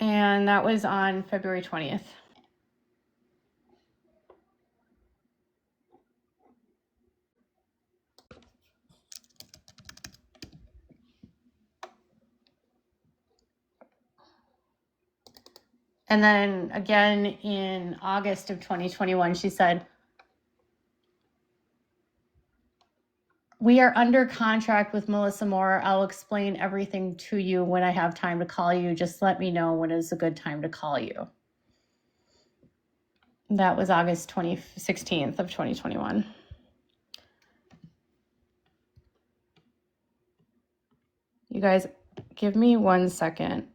And that was on February 20th. And then again in August of 2021, she said, "We are under contract with Melissa Moore. I'll explain everything to you when I have time to call you. Just let me know when is a good time to call you." That was August 16th of 2021. You guys, give me 1 second.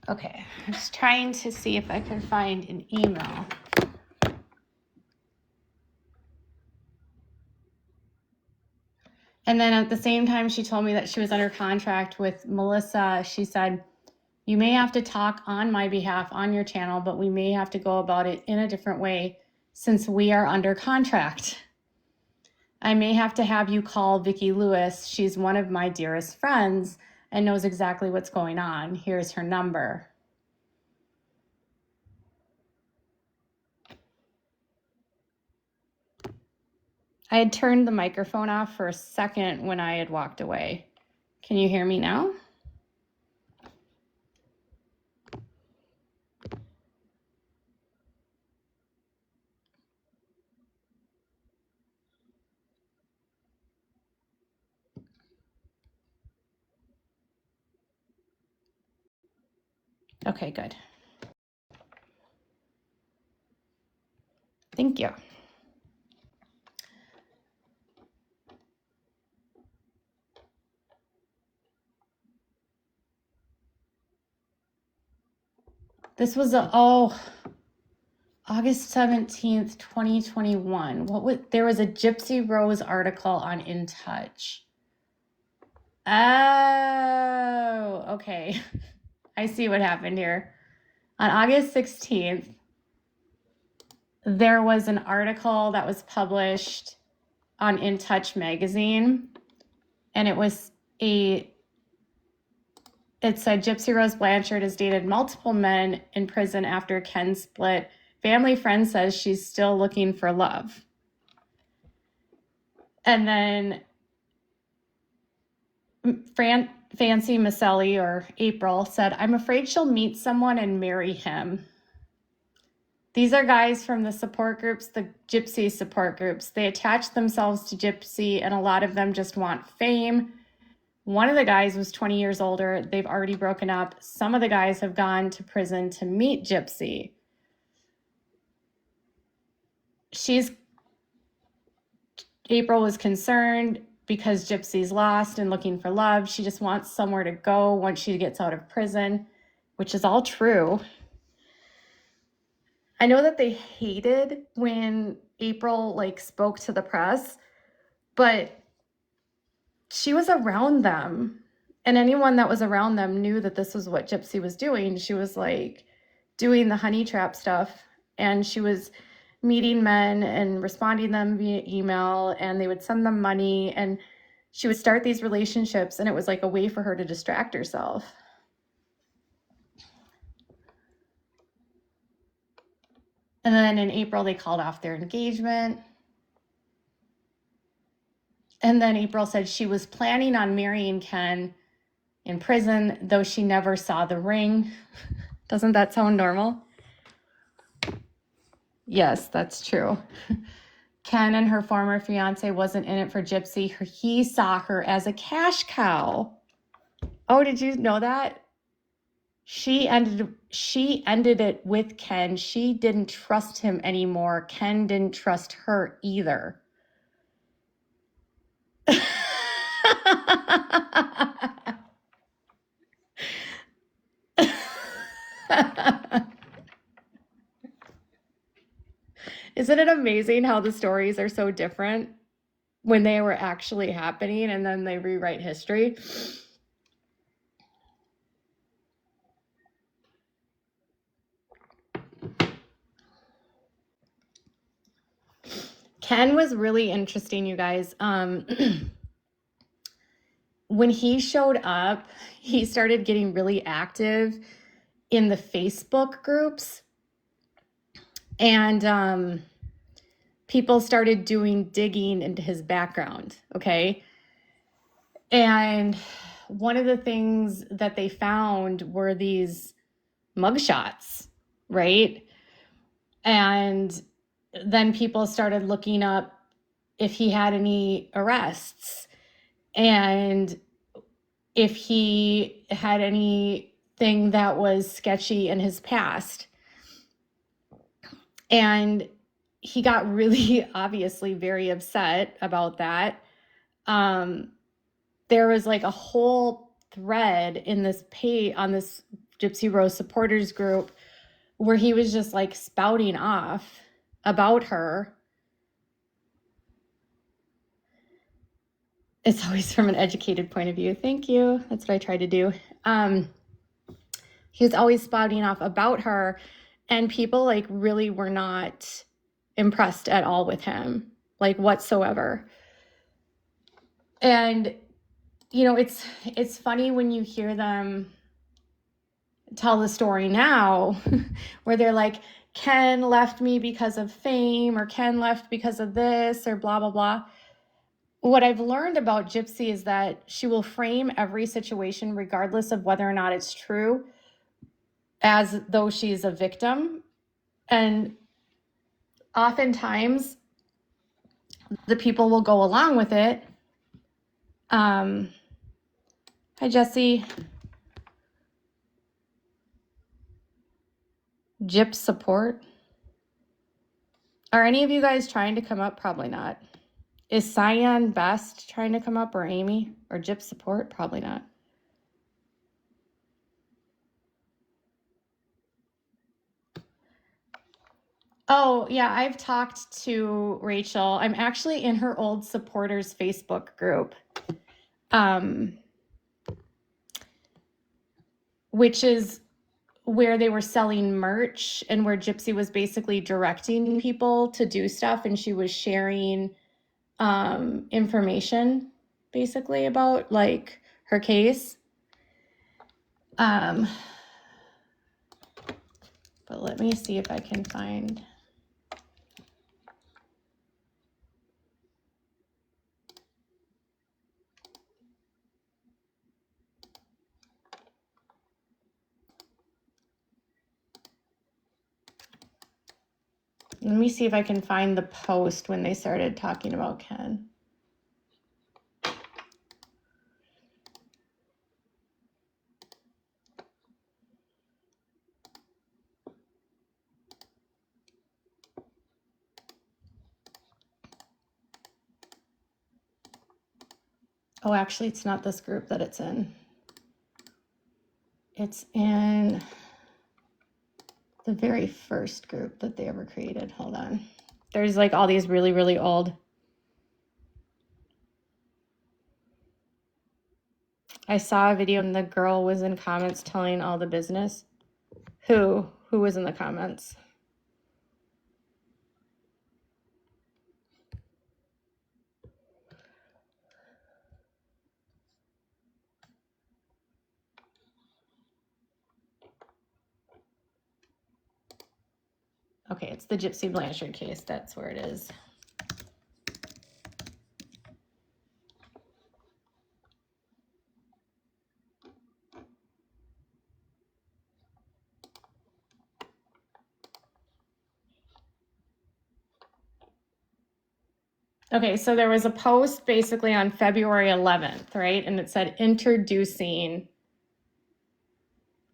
Okay, I was trying to see if I could find an email. And then at the same time, she told me that she was under contract with Melissa. She said, "You may have to talk on my behalf on your channel, but we may have to go about it in a different way since we are under contract. I may have to have you call Vicki Lewis. She's one of my dearest friends and knows exactly what's going on. Here's her number." I had turned the microphone off for a second when I had walked away. Can you hear me now? Okay, good. Thank you. This was August 17th, 2021. There was a Gypsy Rose article on In Touch. Oh, okay. I see what happened here. On August 16th, there was an article that was published on In Touch magazine, and it said Gypsy Rose Blanchard has dated multiple men in prison after Ken split. Family friend says she's still looking for love. And then Fancy Maselli, or April, said, "I'm afraid she'll meet someone and marry him." These are guys from the support groups, the Gypsy support groups. They attach themselves to Gypsy, and a lot of them just want fame. One of the guys was 20 years older. They've already broken up. Some of the guys have gone to prison to meet Gypsy. April was concerned because Gypsy's lost and looking for love. She just wants somewhere to go once she gets out of prison, which is all true. I know that they hated when April spoke to the press, but she was around them, and anyone that was around them knew that this was what Gypsy was doing. She was doing the honey trap stuff, and she was meeting men and responding to them via email, and they would send them money, and she would start these relationships, and it was like a way for her to distract herself. And then in April, they called off their engagement. And then April said she was planning on marrying Ken in prison, though she never saw the ring. Doesn't that sound normal? Yes, that's true. Ken and her former fiance wasn't in it for Gypsy. He saw her as a cash cow. Oh, did you know that? She ended it with Ken. She didn't trust him anymore. Ken didn't trust her either. Isn't it amazing how the stories are so different when they were actually happening and then they rewrite history? Ken was really interesting, you guys. When he showed up, he started getting really active in the Facebook groups. And people started doing digging into his background, okay? And one of the things that they found were these mugshots, right? And then people started looking up if he had any arrests and if he had anything that was sketchy in his past. And he got really obviously very upset about that. There was like a whole thread in this page on this Gypsy Rose supporters group where he was just like spouting off about her. It's always from an educated point of view. Thank you. That's what I try to do. He was always spouting off about her, and people like really were not impressed at all with him, like whatsoever. And you know, it's funny when you hear them tell the story now where they're like, Ken left me because of fame, or Ken left because of this, or blah, blah, blah. What I've learned about Gypsy is that she will frame every situation, regardless of whether or not it's true, as though she's a victim. And oftentimes, the people will go along with it. Hi, Jesse. Gyp support. Are any of you guys trying to come up? Probably not. Is Cyan Best trying to come up, or Amy, or Gyp support? Probably not. Oh, yeah, I've talked to Rachel. I'm actually in her old supporters Facebook group, which is where they were selling merch and where Gypsy was basically directing people to do stuff, and she was sharing information basically about like her case. But let me see if I can find. Let me see if I can find the post when they started talking about Ken. Oh, actually, it's not this group that it's in. It's in the very first group that they ever created. Hold on. There's like all these really, really old. I saw a video and the girl was in comments telling all the business. Who was in the comments? Okay, it's the Gypsy Blanchard case. That's where it is. Okay, so there was a post basically on February 11th, right? And it said introducing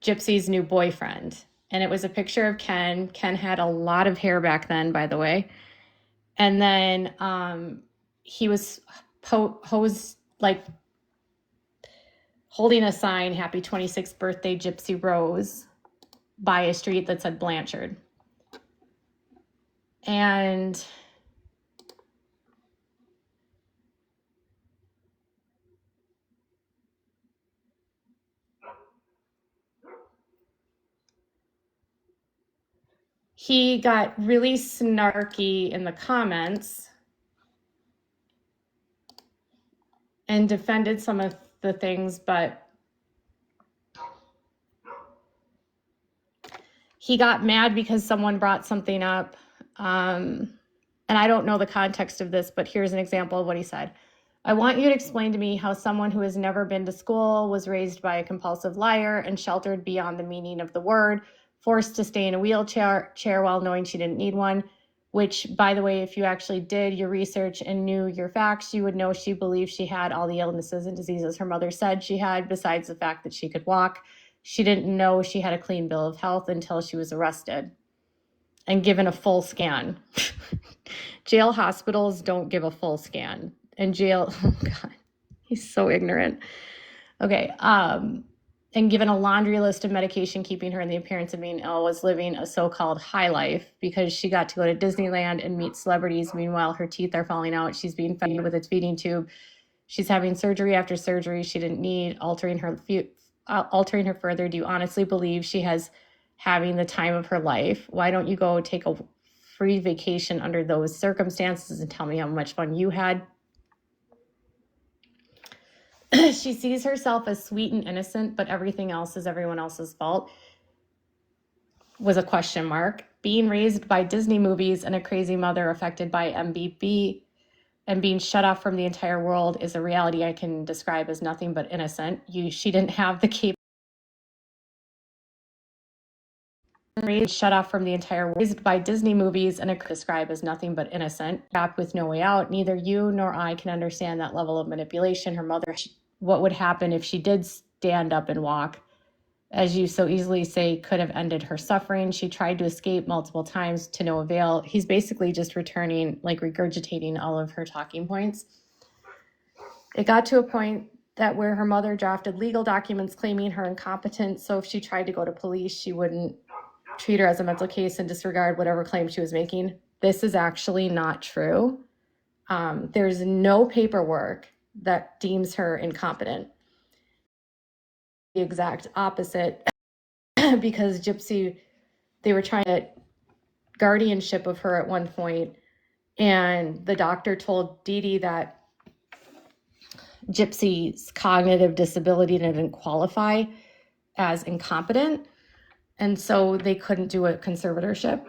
Gypsy's new boyfriend. And it was a picture of Ken. Ken had a lot of hair back then, by the way. And then he was posed like holding a sign, "Happy 26th birthday, Gypsy Rose," by a street that said Blanchard. And he got really snarky in the comments and defended some of the things, but he got mad because someone brought something up. And I don't know the context of this, but here's an example of what he said. "I want you to explain to me how someone who has never been to school, was raised by a compulsive liar, and sheltered beyond the meaning of the word, forced to stay in a wheelchair while knowing she didn't need one, which, by the way, if you actually did your research and knew your facts, you would know she believed she had all the illnesses and diseases her mother said she had, besides the fact that she could walk. She didn't know she had a clean bill of health until she was arrested and given a full scan." Jail hospitals don't give a full scan. And jail, oh God, he's so ignorant. Okay, and given a laundry list of medication keeping her in the appearance of being ill, was living a so-called high life because she got to go to Disneyland and meet celebrities. Meanwhile, her teeth are falling out. She's being fed with a feeding tube. She's having surgery after surgery she didn't need, altering her further. Do you honestly believe she has having the time of her life? Why don't you go take a free vacation under those circumstances and tell me how much fun you had? She sees herself as sweet and innocent, but everything else is everyone else's fault, was a question mark. Being raised by Disney movies and a crazy mother affected by MBB and being shut off from the entire world is a reality I can describe as nothing but innocent. She didn't have the capability. Shut off from the entire world, raised by Disney movies and describe as nothing but innocent, trapped with no way out. Neither you nor I can understand that level of manipulation. Her mother, what would happen if she did stand up and walk, as you so easily say, could have ended her suffering. She tried to escape multiple times to no avail. He's basically just returning, like regurgitating all of her talking points. It got to a point that where her mother drafted legal documents claiming her incompetence, so if she tried to go to police, she wouldn't treat her as a mental case and disregard whatever claim she was making. This is actually not true. There's no paperwork that deems her incompetent. The exact opposite, because Gypsy, they were trying to guardianship of her at one point, and the doctor told Dee Dee that Gypsy's cognitive disability didn't qualify as incompetent, and so they couldn't do a conservatorship.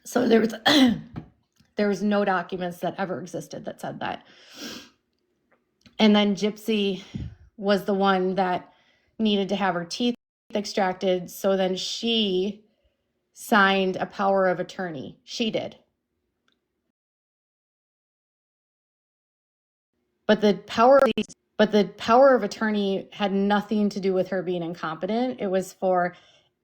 So there was no documents that ever existed that said that. And then Gypsy was the one that needed to have her teeth extracted, so then she signed a power of attorney. She did. But the power of attorney had nothing to do with her being incompetent. It was for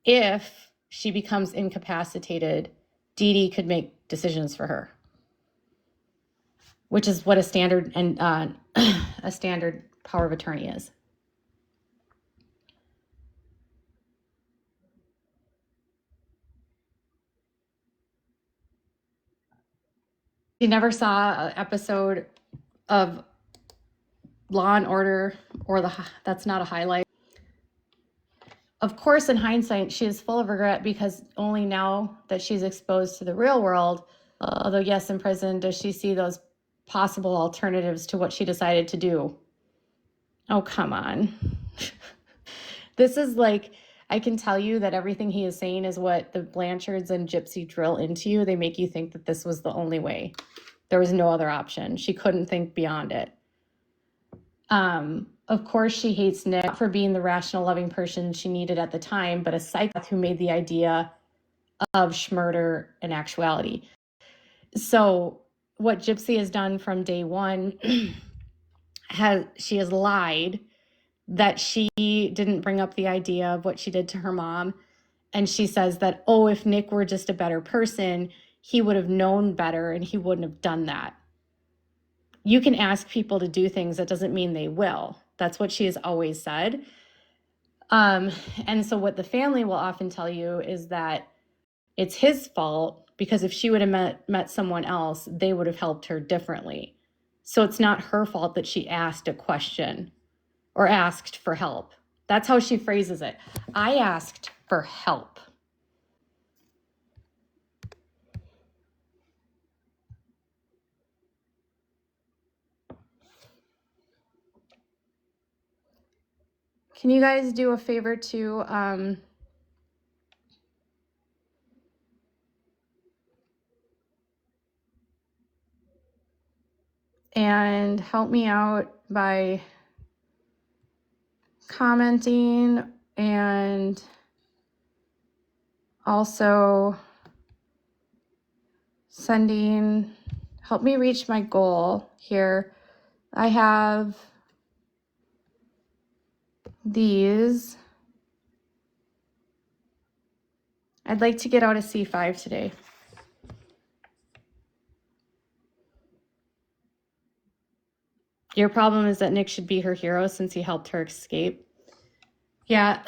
if she becomes incapacitated, Dee Dee could make decisions for her, which is what a standard a standard power of attorney is. You never saw an episode of Law and Order or that's not a highlight. Of course, in hindsight, she is full of regret because only now that she's exposed to the real world, although yes, in prison, does she see those possible alternatives to what she decided to do. Oh, come on. This is like, I can tell you that everything he is saying is what the Blanchards and Gypsy drill into you. They make you think that this was the only way. There was no other option. She couldn't think beyond it. Of course, she hates Nick for being the rational, loving person she needed at the time, but a psychopath who made the idea of schmurder an actuality. So what Gypsy has done from day one, she has lied that she didn't bring up the idea of what she did to her mom. And she says that, oh, if Nick were just a better person, he would have known better and he wouldn't have done that. You can ask people to do things, that doesn't mean they will. That's what she has always said. And so what the family will often tell you is that it's his fault, because if she would have met someone else, they would have helped her differently. So it's not her fault that she asked a question or asked for help. That's how she phrases it. I asked for help. Can you guys do a favor to and help me out by commenting and also help me reach my goal here. I have these. I'd like to get out a C5 today. Your problem is that Nick should be her hero since he helped her escape. Yeah.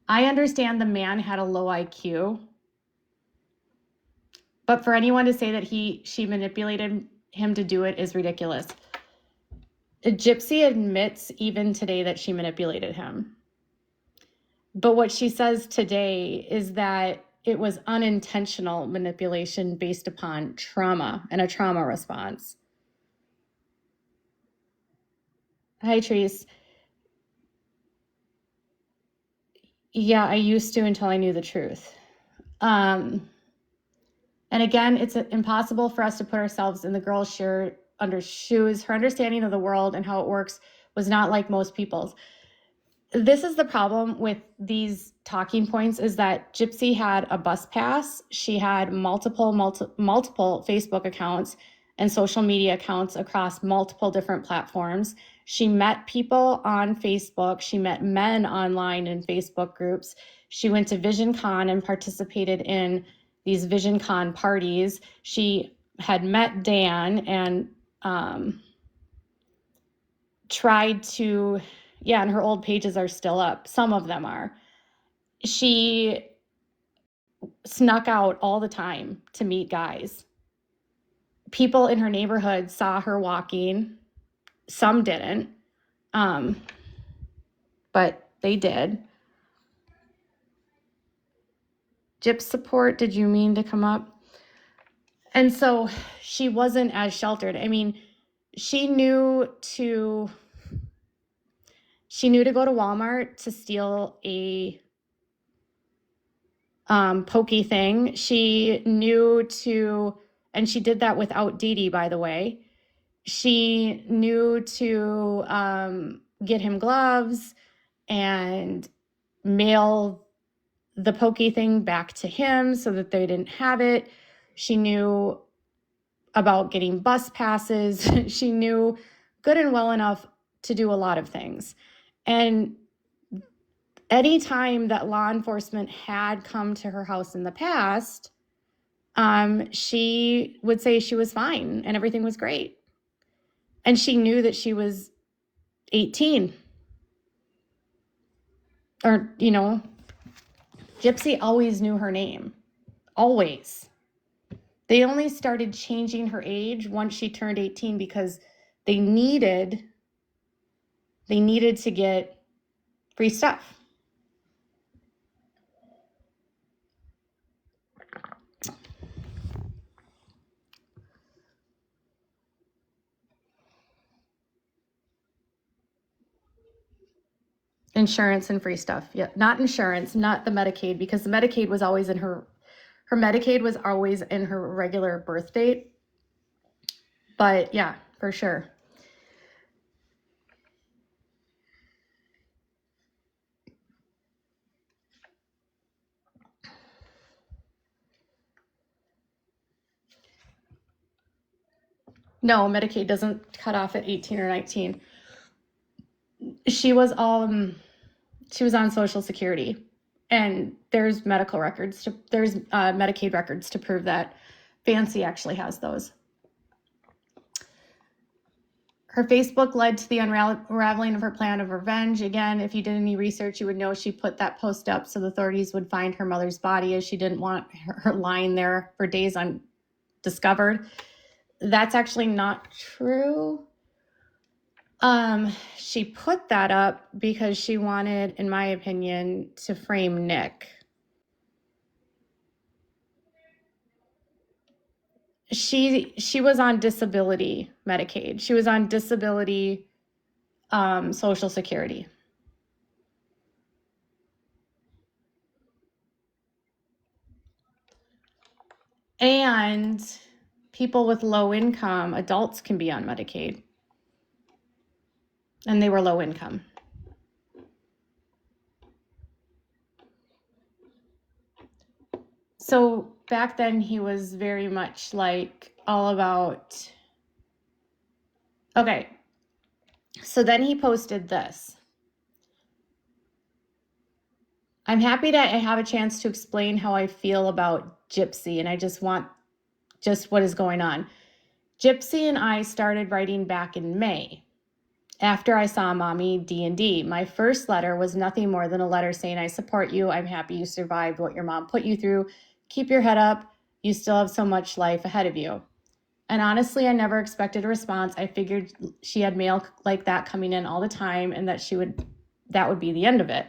I understand the man had a low IQ. But for anyone to say that she manipulated him to do it is ridiculous. Gypsy admits even today that she manipulated him. But what she says today is that it was unintentional manipulation based upon trauma and a trauma response. Hi, Treese. Yeah, I used to until I knew the truth. And again, it's impossible for us to put ourselves in the girl's shoes. Her understanding of the world and how it works was not like most people's. This is the problem with these talking points, is that Gypsy had a bus pass. She had multiple Facebook accounts and social media accounts across multiple different platforms. She met people on Facebook. She met men online in Facebook groups. She went to VisionCon and participated in these VisionCon parties. She had met Dan and tried to, yeah, and her old pages are still up. Some of them are. She snuck out all the time to meet guys. People in her neighborhood saw her walking. Some didn't, but they did. Gyp support, did you mean to come up? And so she wasn't as sheltered. I mean, she knew to go to Walmart to steal a pokey thing. She knew to, and she did that without Dee Dee, by the way. She knew to get him gloves and mail the pokey thing back to him so that they didn't have it. She knew about getting bus passes. She knew good and well enough to do a lot of things. And any time that law enforcement had come to her house in the past, she would say she was fine and everything was great. And she knew that she was 18. Or, Gypsy always knew her name. Always. They only started changing her age once she turned 18 because they needed to get free stuff. Insurance and free stuff. Yeah, not insurance, not the Medicaid, because the Medicaid was always in her Medicaid was always in her regular birth date. But yeah, for sure. No, Medicaid doesn't cut off at 18 or 19. She was on Social Security, and there's medical records there's Medicaid records to prove that. Fancy actually has those. Her Facebook led to the unraveling of her plan of revenge. Again, if you did any research, you would know she put that post up so the authorities would find her mother's body, as she didn't want her lying there for days undiscovered. That's actually not true. She put that up because she wanted, in my opinion, to frame Nick. She was on disability Medicaid. She was on disability Social Security. And people with low income, adults, can be on Medicaid. And they were low income. So back then he was very much like all about, okay. So then he posted this. I'm happy that I have a chance to explain how I feel about Gypsy, and I just want what is going on. Gypsy and I started writing back in May after I saw Mommy D&D. My first letter was nothing more than a letter saying, I support you. I'm happy you survived what your mom put you through. Keep your head up. You still have so much life ahead of you. And honestly, I never expected a response. I figured she had mail like that coming in all the time, and that that would be the end of it.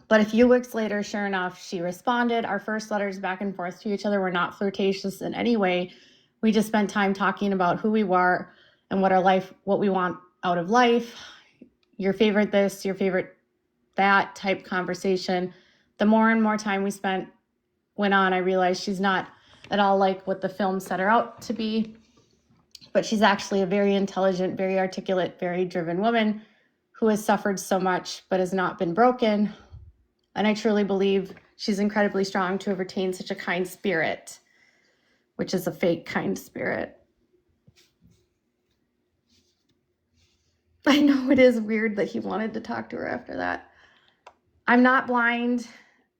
But a few weeks later, sure enough, she responded. Our first letters back and forth to each other were not flirtatious in any way. We just spent time talking about who we were and what we want out of life. Your favorite this, your favorite that type conversation. The more and more time we went on, I realized she's not at all like what the film set her out to be, but she's actually a very intelligent, very articulate, very driven woman who has suffered so much but has not been broken. And I truly believe she's incredibly strong to have retained such a kind spirit, which is a fake kind spirit. I know it is weird that he wanted to talk to her after that. I'm not blind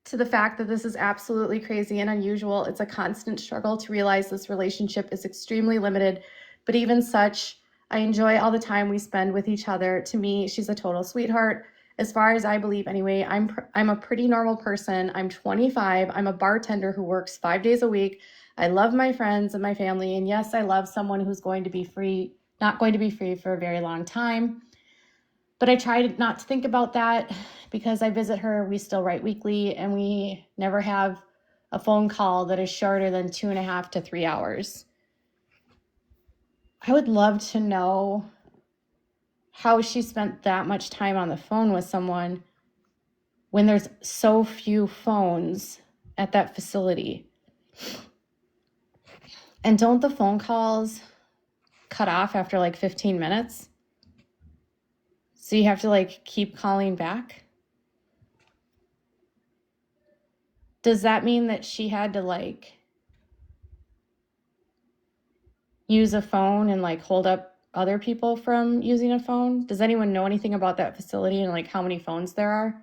to the fact that this is absolutely crazy and unusual. It's a constant struggle to realize this relationship is extremely limited, but even such, I enjoy all the time we spend with each other. To me, she's a total sweetheart. As far as I believe anyway, I'm a pretty normal person. I'm 25. I'm a bartender who works 5 days a week. I love my friends and my family. And yes, I love someone who's going to be free, not going to be free for a very long time. But I try not to think about that because I visit her. We still write weekly, and we never have a phone call that is shorter than 2.5 to 3 hours. I would love to know how she spent that much time on the phone with someone when there's so few phones at that facility. And don't the phone calls cut off after like 15 minutes? So you have to like keep calling back? Does that mean that she had to like use a phone and like hold up other people from using a phone? Does anyone know anything about that facility and like how many phones there are?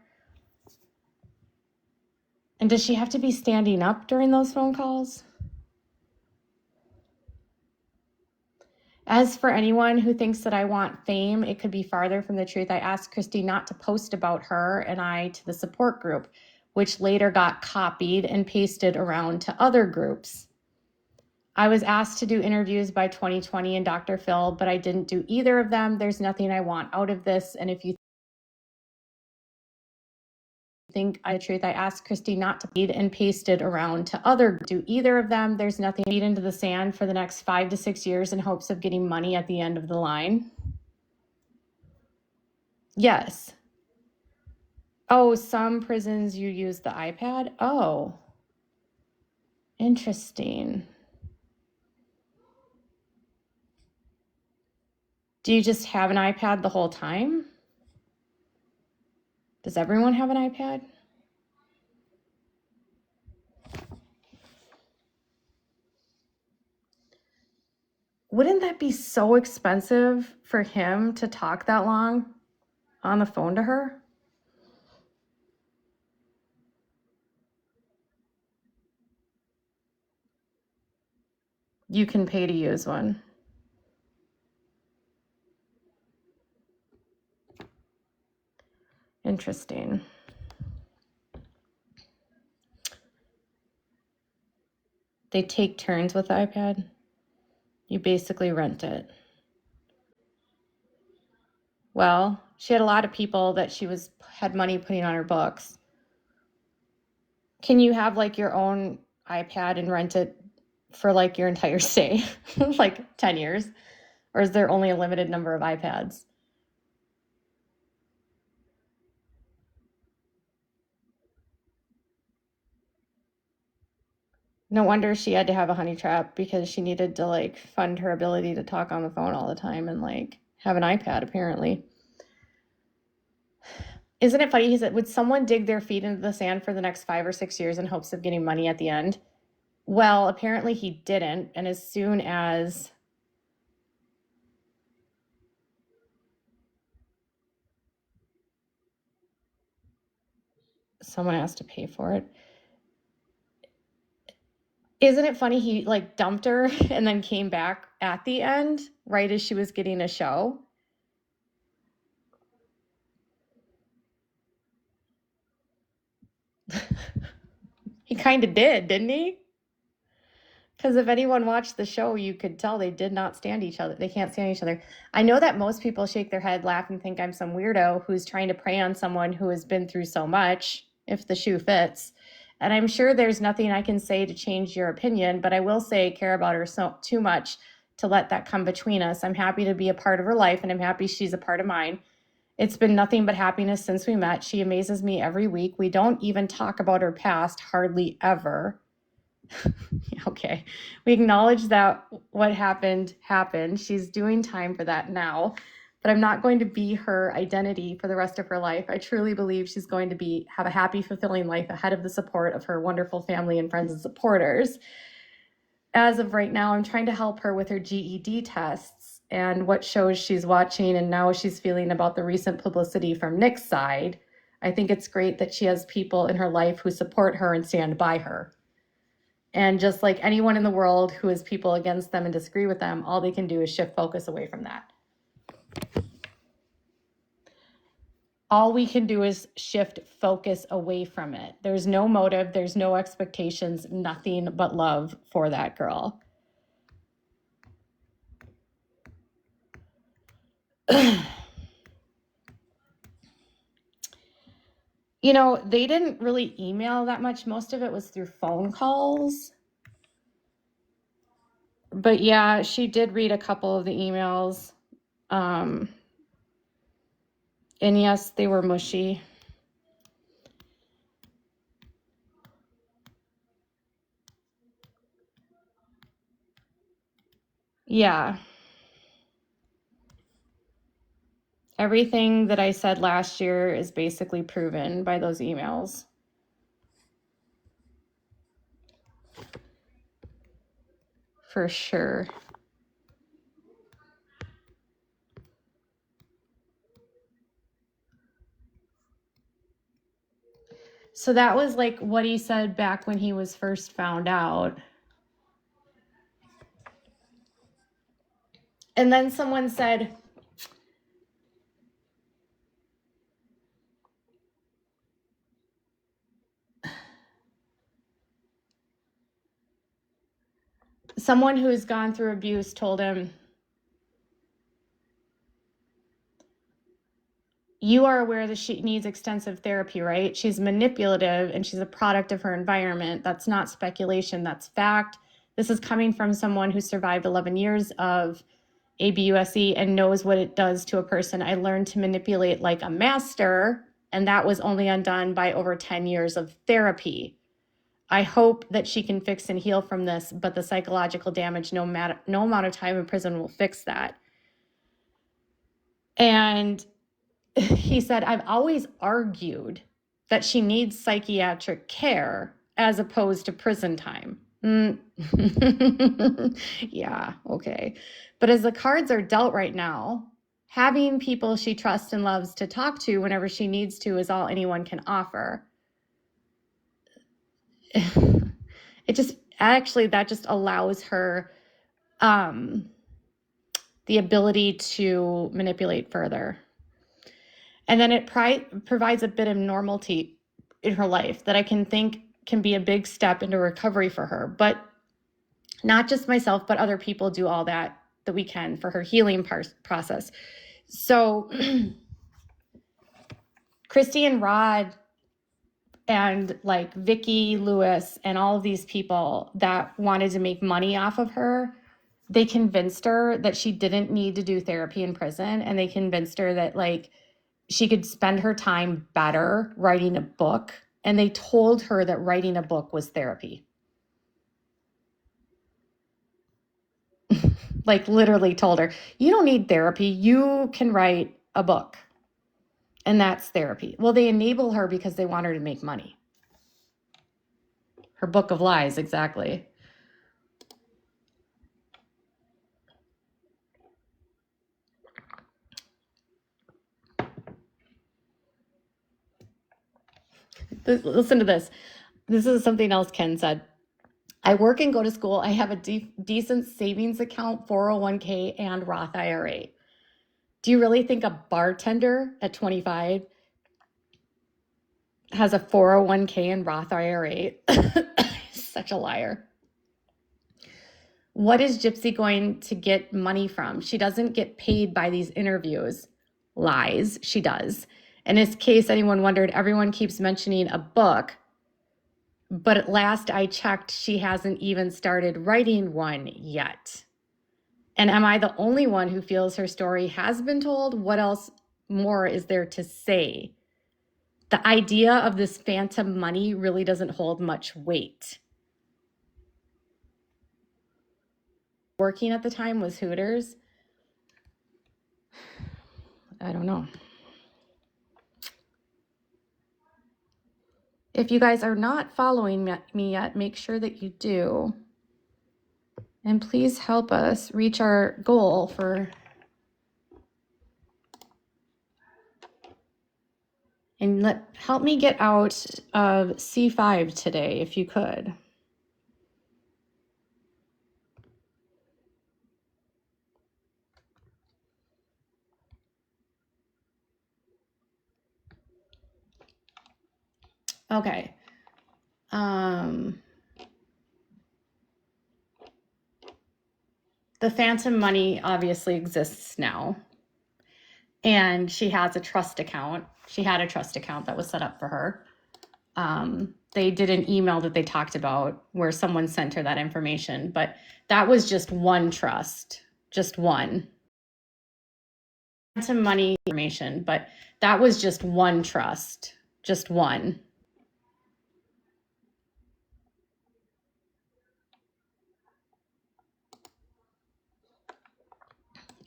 And does she have to be standing up during those phone calls? As for anyone who thinks that I want fame, it could be farther from the truth. I asked Christy not to post about her and I to the support group, which later got copied and pasted around to other groups. I was asked to do interviews by 2020 and Dr. Phil, but I didn't do either of them. There's nothing I want out of this. And if you think the truth, I asked Christy not to feed and pasted around to do either of them. There's nothing feed into the sand for the next 5 to 6 years in hopes of getting money at the end of the line. Yes. Oh, some prisons you use the iPad? Oh, interesting. Do you just have an iPad the whole time? Does everyone have an iPad? Wouldn't that be so expensive for him to talk that long on the phone to her? You can pay to use one. Interesting. They take turns with the iPad. You basically rent it. Well, she had a lot of people that she had money putting on her books. Can you have like your own iPad and rent it for like your entire stay, like 10 years? Or is there only a limited number of iPads? No wonder she had to have a honey trap, because she needed to like fund her ability to talk on the phone all the time and like have an iPad apparently. Isn't it funny? He said, would someone dig their feet into the sand for the next 5 or 6 years in hopes of getting money at the end? Well, apparently he didn't. And as soon as someone has to pay for it. Isn't it funny? He like dumped her and then came back at the end, right as she was getting a show. He kind of did, didn't he? Because if anyone watched the show, you could tell they did not stand each other. They can't stand each other. I know that most people shake their head, laugh, and think I'm some weirdo who's trying to prey on someone who has been through so much, if the shoe fits. And I'm sure there's nothing I can say to change your opinion, but I will say I care about her so too much to let that come between us. I'm happy to be a part of her life, and I'm happy she's a part of mine. It's been nothing but happiness since we met. She amazes me every week. We don't even talk about her past, hardly ever. Okay. We acknowledge that what happened. She's doing time for that now, but I'm not going to be her identity for the rest of her life. I truly believe she's going to have a happy, fulfilling life ahead of the support of her wonderful family and friends and supporters. As of right now, I'm trying to help her with her GED tests and what shows she's watching and now she's feeling about the recent publicity from Nick's side. I think it's great that she has people in her life who support her and stand by her. And just like anyone in the world who has people against them and disagree with them, all they can do is shift focus away from that. All we can do is shift focus away from it. There's no motive, there's no expectations, nothing but love for that girl. You know, they didn't really email that much. Most of it was through phone calls. But yeah, she did read a couple of the emails. And yes, they were mushy. Yeah. Everything that I said last year is basically proven by those emails. For sure. So that was like what he said back when he was first found out. And then someone said, someone who's gone through abuse told him, you are aware that she needs extensive therapy, right? She's manipulative and she's a product of her environment. That's not speculation, that's fact. This is coming from someone who survived 11 years of ABUSE and knows what it does to a person. I learned to manipulate like a master, and that was only undone by over 10 years of therapy. I hope that she can fix and heal from this, but the psychological damage, no amount of time in prison will fix that. And he said, I've always argued that she needs psychiatric care as opposed to prison time. Yeah, okay. But as the cards are dealt right now, having people she trusts and loves to talk to whenever she needs to is all anyone can offer. It just, actually, that just allows her the ability to manipulate further. And then it provides a bit of normalcy in her life that I can think can be a big step into recovery for her. But not just myself, but other people do all that we can for her healing process. So Christy and Rod and like Vicky Lewis and all of these people that wanted to make money off of her, they convinced her that she didn't need to do therapy in prison. And they convinced her that like she could spend her time better writing a book. And they told her that writing a book was therapy. Like literally told her, you don't need therapy. You can write a book. And that's therapy. Well, they enable her because they want her to make money. Her book of lies, exactly. Listen to this. This is something else Ken said. I work and go to school. I have a decent savings account, 401k, and Roth IRA. Do you really think a bartender at 25 has a 401k and Roth IRA? Such a liar. What is Gypsy going to get money from? She doesn't get paid by these interviews. Lies. She does. In this case, anyone wondered, everyone keeps mentioning a book. But at last I checked, she hasn't even started writing one yet. And am I the only one who feels her story has been told? What else more is there to say? The idea of this phantom money really doesn't hold much weight. Working at the time was Hooters. I don't know. If you guys are not following me yet, make sure that you do. And please help us reach our goal for... And help me get out of C5 today, if you could. Okay. The phantom money obviously exists now. And she has a trust account. She had a trust account that was set up for her. They did an email that they talked about where someone sent her that information, but that was just one trust, just one. Phantom money information, but that was just one trust, just one.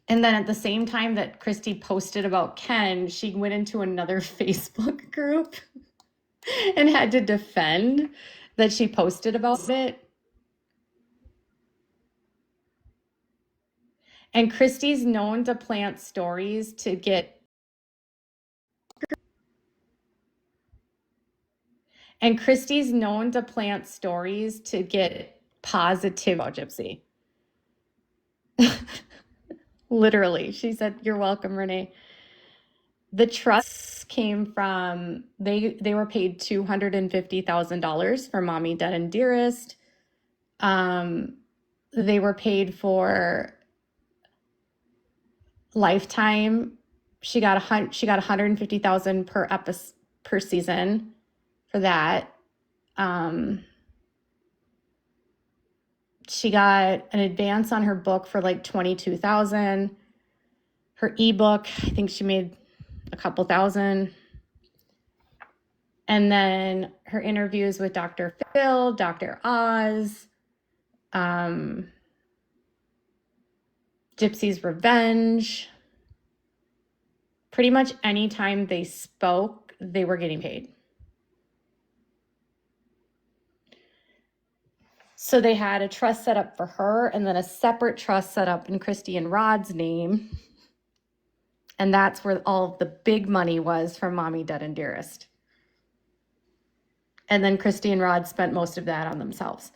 And then at the same time that Christy posted about Ken, she went into another Facebook group and had to defend that she posted about it. And Christy's known to plant stories to get... And Christy's known to plant stories to get positive about Gypsy. Literally. She said, "You're welcome, Renee." The trust came from, they were paid $250,000 for Mommy Dead and Dearest. They were paid for Lifetime. She got $150,000 per season for that. She got an advance on her book for like $22,000. Her ebook, I think she made a couple thousand. And then her interviews with Dr. Phil, Dr. Oz, Gypsy's Revenge. Pretty much any time they spoke, they were getting paid. So they had a trust set up for her and then a separate trust set up in Christy and Rod's name. And that's where all of the big money was from Mommy, Dead, and Dearest. And then Christy and Rod spent most of that on themselves.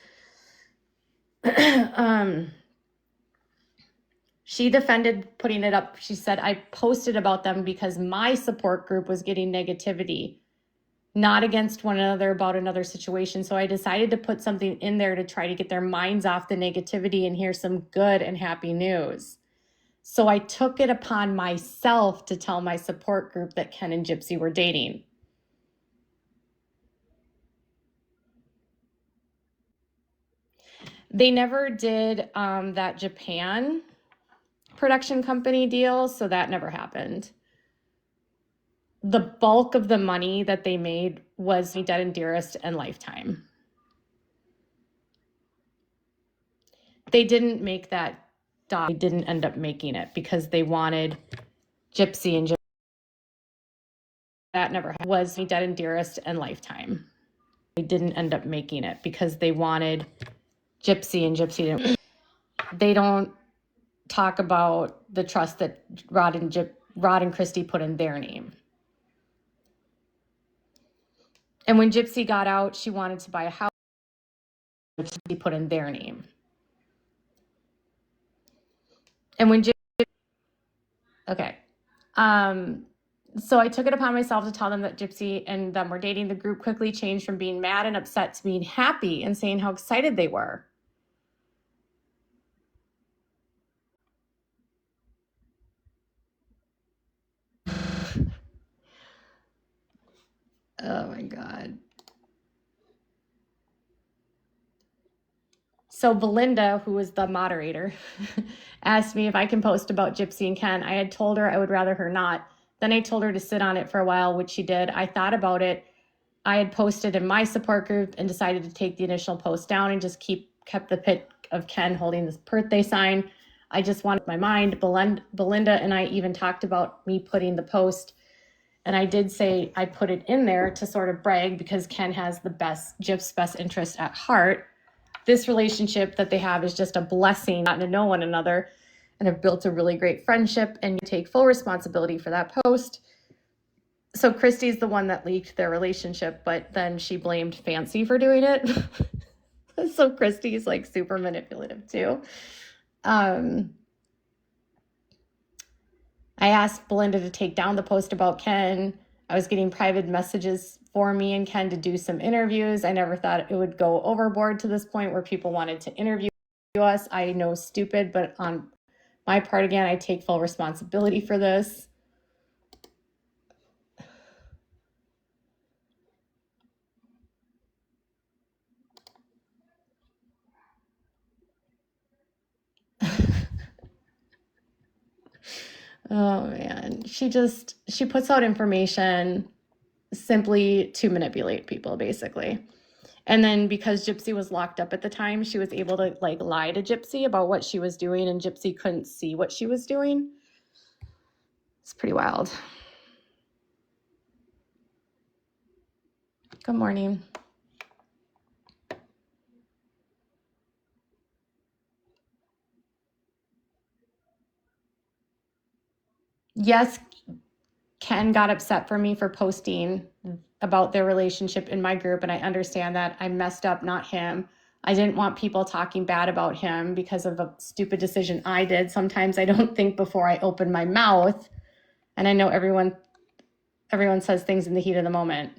She defended putting it up. She said, I posted about them because my support group was getting negativity, not against one another about another situation. So I decided to put something in there to try to get their minds off the negativity and hear some good and happy news. So I took it upon myself to tell my support group that Ken and Gypsy were dating. They never did that Japan production company deal, so that never happened. The bulk of the money that they made was Dead and Dearest and Lifetime. They didn't make that doc. They didn't end up making it because they wanted Gypsy and Gypsy. That never happened. Was Dead and Dearest and Lifetime. They didn't end up making it because they wanted Gypsy and Gypsy. They don't talk about the trust that Rod and Christy put in their name. And when Gypsy got out, she wanted to buy a house, which she put in their name. And when okay. So I took it upon myself to tell them that Gypsy and them were dating. The group quickly changed from being mad and upset to being happy and saying how excited they were. Oh my God. So Belinda, who was the moderator, asked me if I can post about Gypsy and Ken. I had told her I would rather her not. Then I told her to sit on it for a while, which she did. I thought about it. I had posted in my support group and decided to take the initial post down and just kept the pic of Ken holding this birthday sign. I just wanted my mind. Belinda and I even talked about me putting the post. And I did say I put it in there to sort of brag because Ken has Gyp's best interest at heart. This relationship that they have is just a blessing, gotten to know one another and have built a really great friendship, and you take full responsibility for that post. So Christy's the one that leaked their relationship, but then she blamed Fancy for doing it. So Christy's like super manipulative too. I asked Belinda to take down the post about Ken. I was getting private messages for me and Ken to do some interviews. I never thought it would go overboard to this point where people wanted to interview us. I know, stupid, but on my part, again, I take full responsibility for this. Oh man, she puts out information simply to manipulate people, basically. And then because Gypsy was locked up at the time, she was able to like lie to Gypsy about what she was doing, and Gypsy couldn't see what she was doing. It's pretty wild. Good morning. Yes, Ken got upset for me for posting about their relationship in my group, and I understand that. I messed up, not him. I didn't want people talking bad about him because of a stupid decision I did. Sometimes I don't think before I open my mouth, and I know everyone says things in the heat of the moment.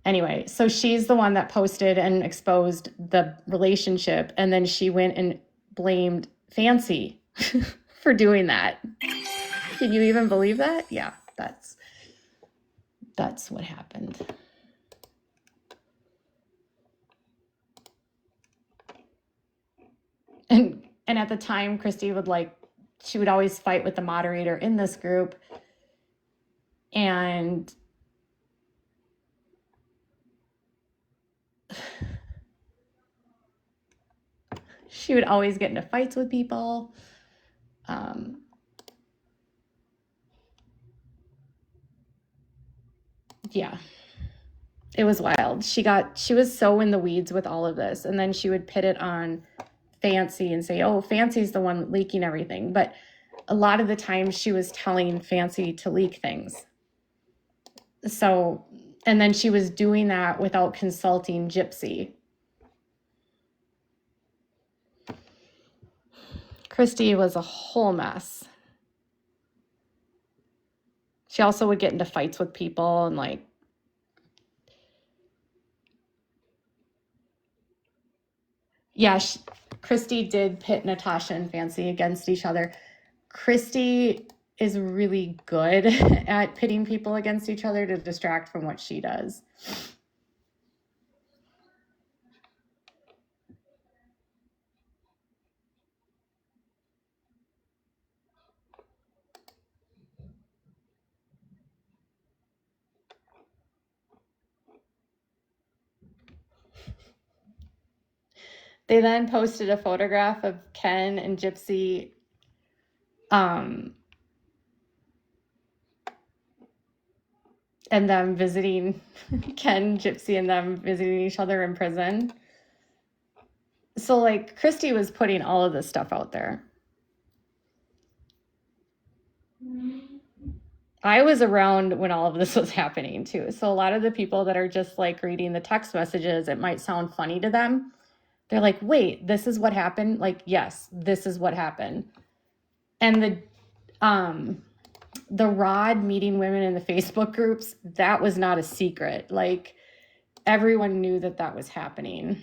Anyway, so she's the one that posted and exposed the relationship, and then she went and blamed Fancy for doing that. Can you even believe that? Yeah, that's what happened. And at the time, Christy would she would always fight with the moderator in this group. And she would always get into fights with people. Yeah, it was wild. She was so in the weeds with all of this. And then she would pit it on Fancy and say, oh, Fancy's the one leaking everything. But a lot of the time she was telling Fancy to leak things. So, and then she was doing that without consulting Gypsy. Christy was a whole mess. She also would get into fights with people and yeah, Christy did pit Natasha and Fancy against each other. Christy is really good at pitting people against each other to distract from what she does. They then posted a photograph of Ken and Gypsy and them visiting Ken, Gypsy, and them visiting each other in prison. So Christy was putting all of this stuff out there. I was around when all of this was happening too. So a lot of the people that are just reading the text messages, it might sound funny to them. They're like, wait, this is what happened? Yes, this is what happened. And the Rod meeting women in the Facebook groups, that was not a secret. Everyone knew that was happening.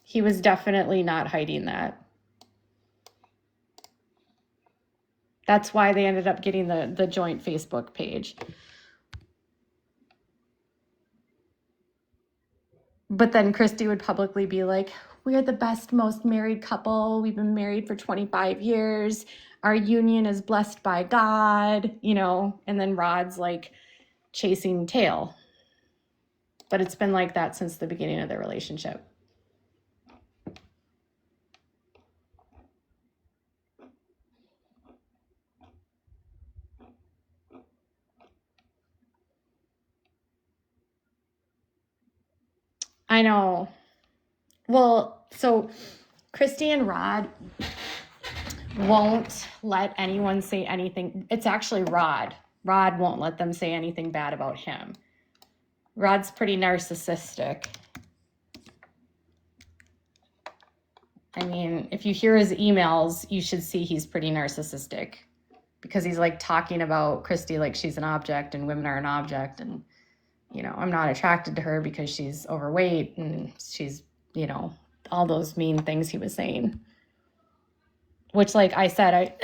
He was definitely not hiding that. That's why they ended up getting the joint Facebook page. But then Christy would publicly be like, we're the best, most married couple. We've been married for 25 years. Our union is blessed by God, and then Rod's chasing tail. But it's been like that since the beginning of their relationship. I know. Well, so Christy and Rod won't let anyone say anything. It's actually Rod. Rod won't let them say anything bad about him. Rod's pretty narcissistic. I mean, if you hear his emails, you should see he's pretty narcissistic because he's talking about Christy like she's an object and women are an object. And, I'm not attracted to her because she's overweight and she's, all those mean things he was saying. Which, I said,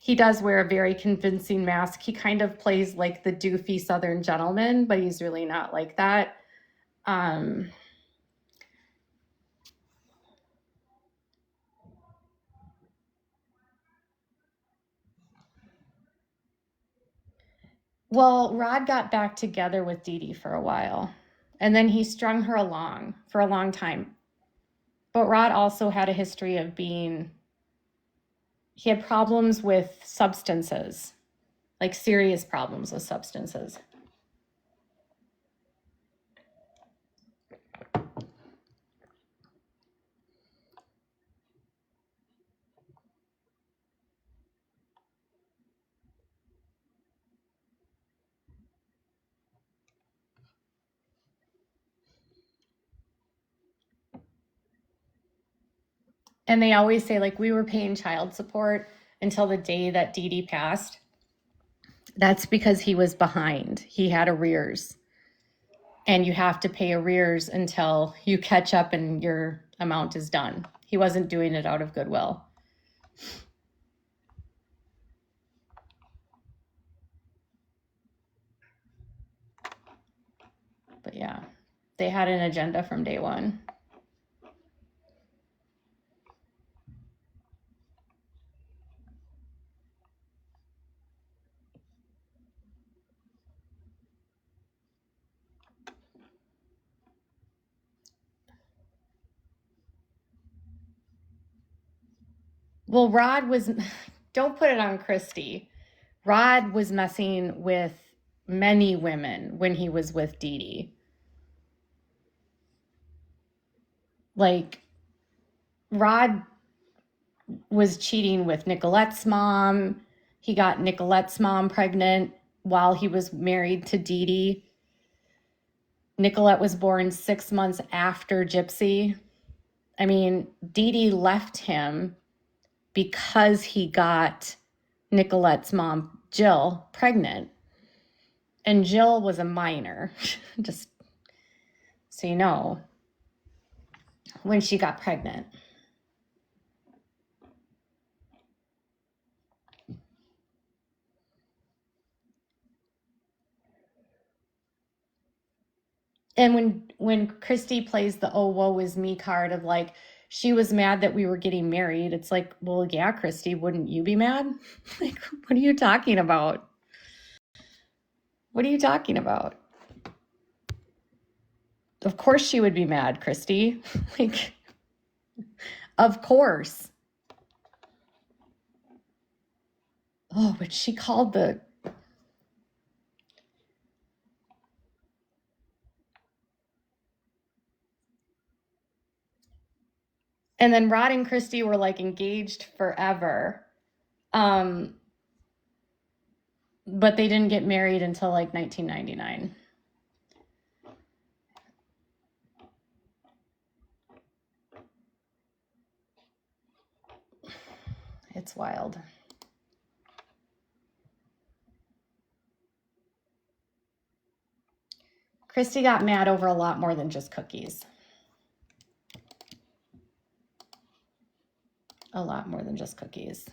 he does wear a very convincing mask. He kind of plays like the doofy Southern gentleman, but he's really not like that. Well, Rod got back together with Dee Dee for a while, and then he strung her along for a long time. But Rod also had a history of he had problems with substances, serious problems with substances. And they always say, we were paying child support until the day that Dee Dee passed. That's because he was behind. He had arrears. And you have to pay arrears until you catch up and your amount is done. He wasn't doing it out of goodwill. But yeah, they had an agenda from day one. Well, Rod was, don't put it on Christy. Rod was messing with many women when he was with Dee Dee. Like, Rod was cheating with Nicolette's mom. He got Nicolette's mom pregnant while he was married to Dee Dee. Nicolette was born 6 months after Gypsy. I mean, Dee Dee left him because he got Nicolette's mom, Jill, pregnant. And Jill was a minor, just so you know, when she got pregnant. And when Christy plays the "oh woe is me" card of like, she was mad that we were getting married, it's like, well, yeah, Christy, wouldn't you be mad? Like, what are you talking about? What are you talking about? Of course she would be mad, Christy. Like, of course. Oh, but she called the... And then Rod and Christy were like engaged forever. But they didn't get married until like 1999. It's wild. Christy got mad over a lot more than just cookies. A lot more than just cookies.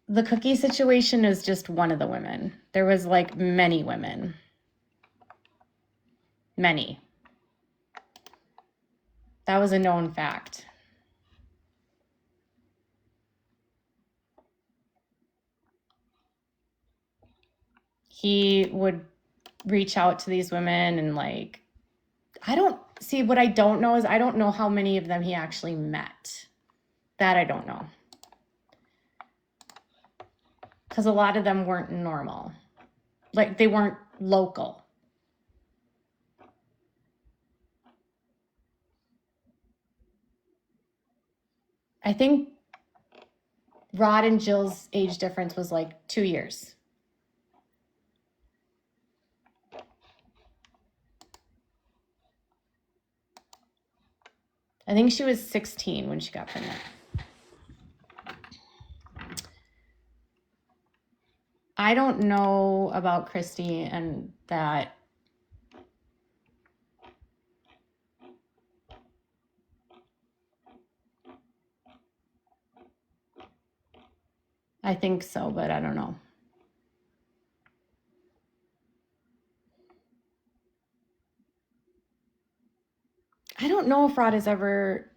The cookie situation is just one of the women. There was like many women. Many. That was a known fact. He would reach out to these women and like, what I don't know is I don't know how many of them he actually met. That I don't know. Because a lot of them weren't normal. Like, they weren't local. I think Rod and Jill's age difference was like 2 years. I think she was 16 when she got pregnant. I don't know about Christy and that. I think so, but I don't know. I don't know if Rod has ever...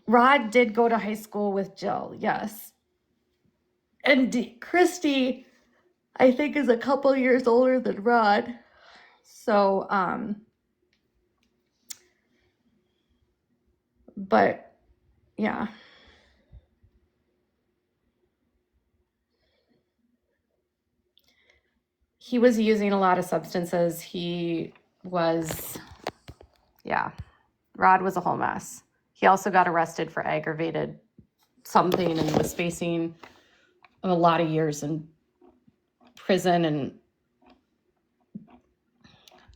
Rod did go to high school with Jill, yes. And Christy, I think, is a couple years older than Rod. So, but yeah. He was using a lot of substances. He was, yeah, Rod was a whole mess. He also got arrested for aggravated something and was facing a lot of years in prison. And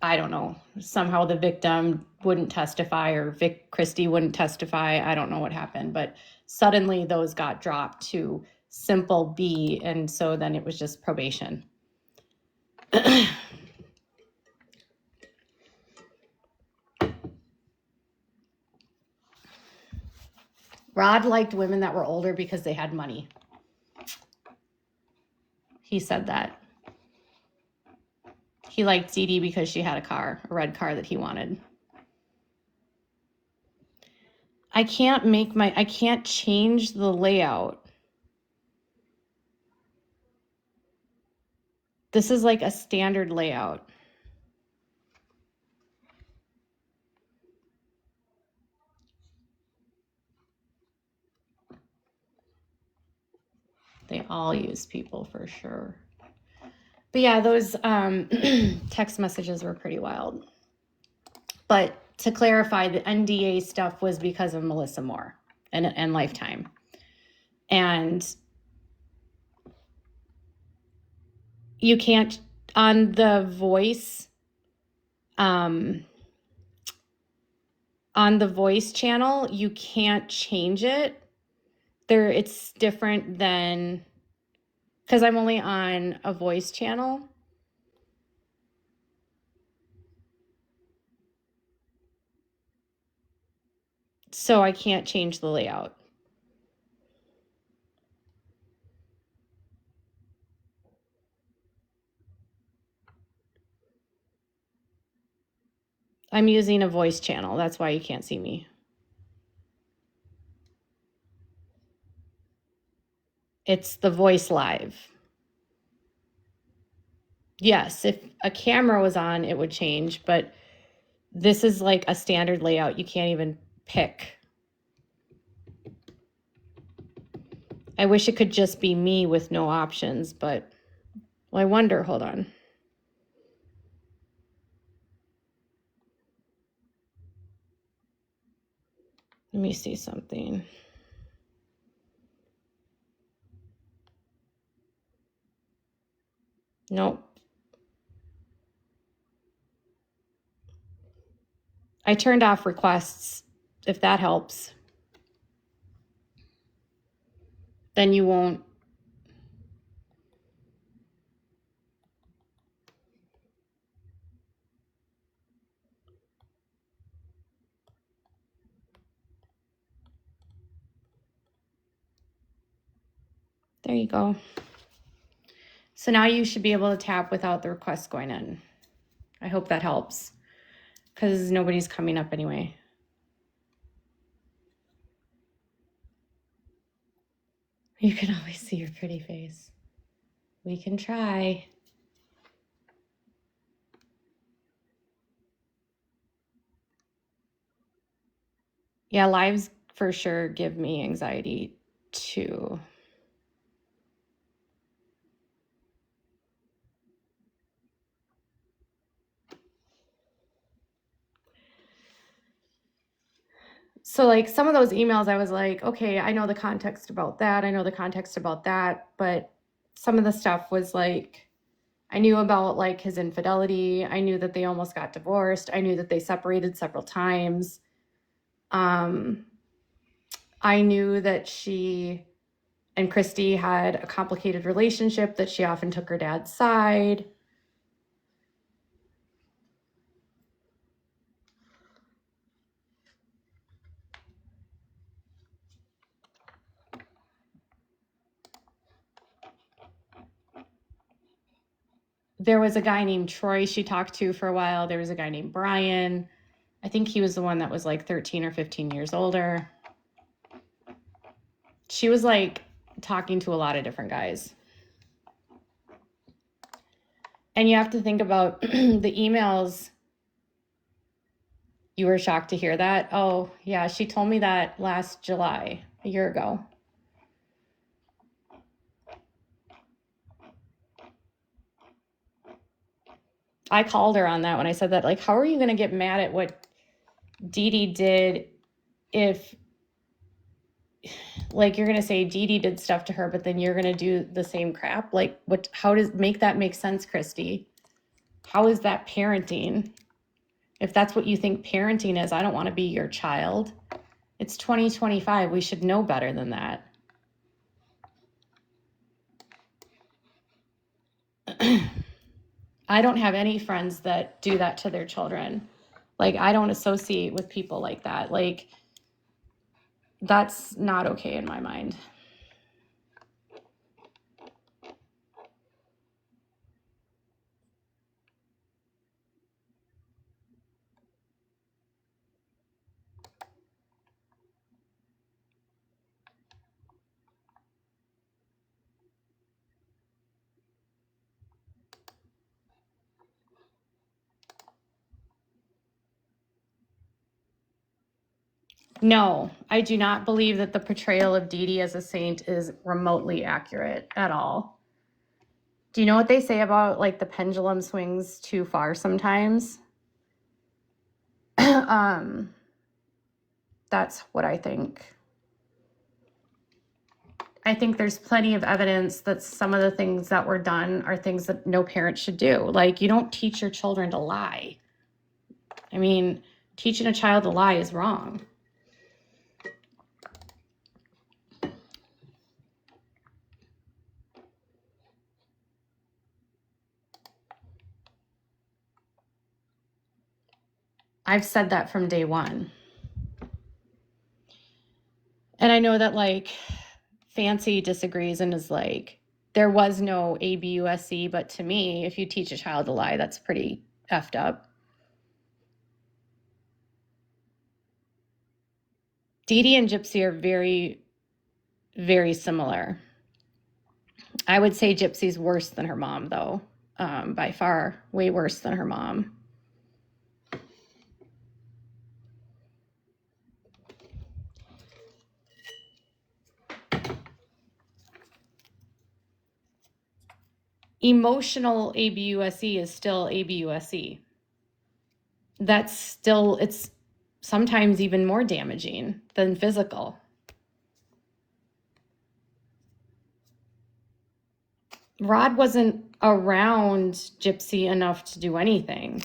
I don't know, somehow the victim wouldn't testify or Christy wouldn't testify. I don't know what happened, but suddenly those got dropped to simple B. And so then it was just probation. Rod liked women that were older because they had money. He said that. He liked Dee Dee because she had a red car that he wanted. I can't change the layout. This is like a standard layout. They all use people for sure. But yeah, those text messages were pretty wild. But to clarify, the NDA stuff was because of Melissa Moore and Lifetime. And you can't, on the voice channel, you can't change it. It's different than, because I'm only on a voice channel. So I can't change the layout. I'm using a voice channel. That's why you can't see me. It's the voice live. Yes, if a camera was on, it would change, but this is like a standard layout. You can't even pick. I wish it could just be me with no options, but well, I wonder, hold on. Let me see something. Nope. I turned off requests, if that helps. Then you won't. There you go. So now you should be able to tap without the request going in. I hope that helps, because nobody's coming up anyway. You can always see your pretty face. We can try. Yeah, lives for sure give me anxiety too. So like some of those emails, I was like, okay, I know the context about that. I know the context about that. But some of the stuff was like, I knew about like his infidelity. I knew that they almost got divorced. I knew that they separated several times. I knew that she and Christy had a complicated relationship, that she often took her dad's side. There was a guy named Troy she talked to for a while. There was a guy named Brian. I think he was the one that was like 13 or 15 years older. She was like talking to a lot of different guys. And you have to think about the emails. You were shocked to hear that? Oh, yeah, she told me that last July, a year ago. I called her on that when I said that. Like, how are you going to get mad at what Dee Dee did if, like, you're going to say Dee Dee did stuff to her, but then you're going to do the same crap? Like, how does make that make sense, Christy? How is that parenting? If that's what you think parenting is, I don't want to be your child. It's 2025. We should know better than that. I don't have any friends that do that to their children. Like, I don't associate with people like that. Like, that's not okay in my mind. No, I do not believe that the portrayal of Dee Dee as a saint is remotely accurate at all. Do you know what they say about like the pendulum swings too far sometimes? That's what I think. I think there's plenty of evidence that some of the things that were done are things that no parent should do. Like, you don't teach your children to lie. I mean, teaching a child to lie is wrong. I've said that from day one. And I know that like Fancy disagrees and is like, there was no ABUSC, but to me, if you teach a child to lie, that's pretty effed up. Dee Dee and Gypsy are very, very similar. I would say Gypsy's worse than her mom, though, by far, way worse than her mom. Emotional ABUSE is still ABUSE. That's still, it's sometimes even more damaging than physical. Rod wasn't around Gypsy enough to do anything.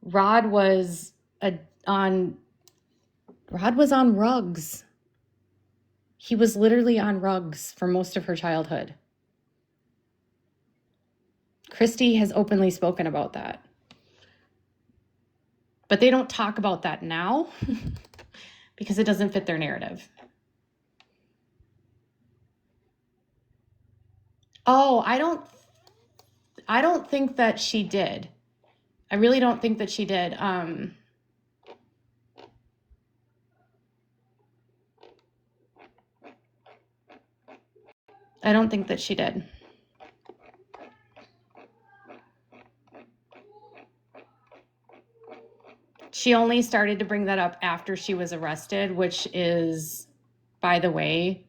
Rod was on rugs. He was literally on rugs for most of her childhood. Christy has openly spoken about that. But they don't talk about that now because it doesn't fit their narrative. Oh, I don't think that she did. I really don't think that she did. I don't think that she did. She only started to bring that up after she was arrested, which is, by the way,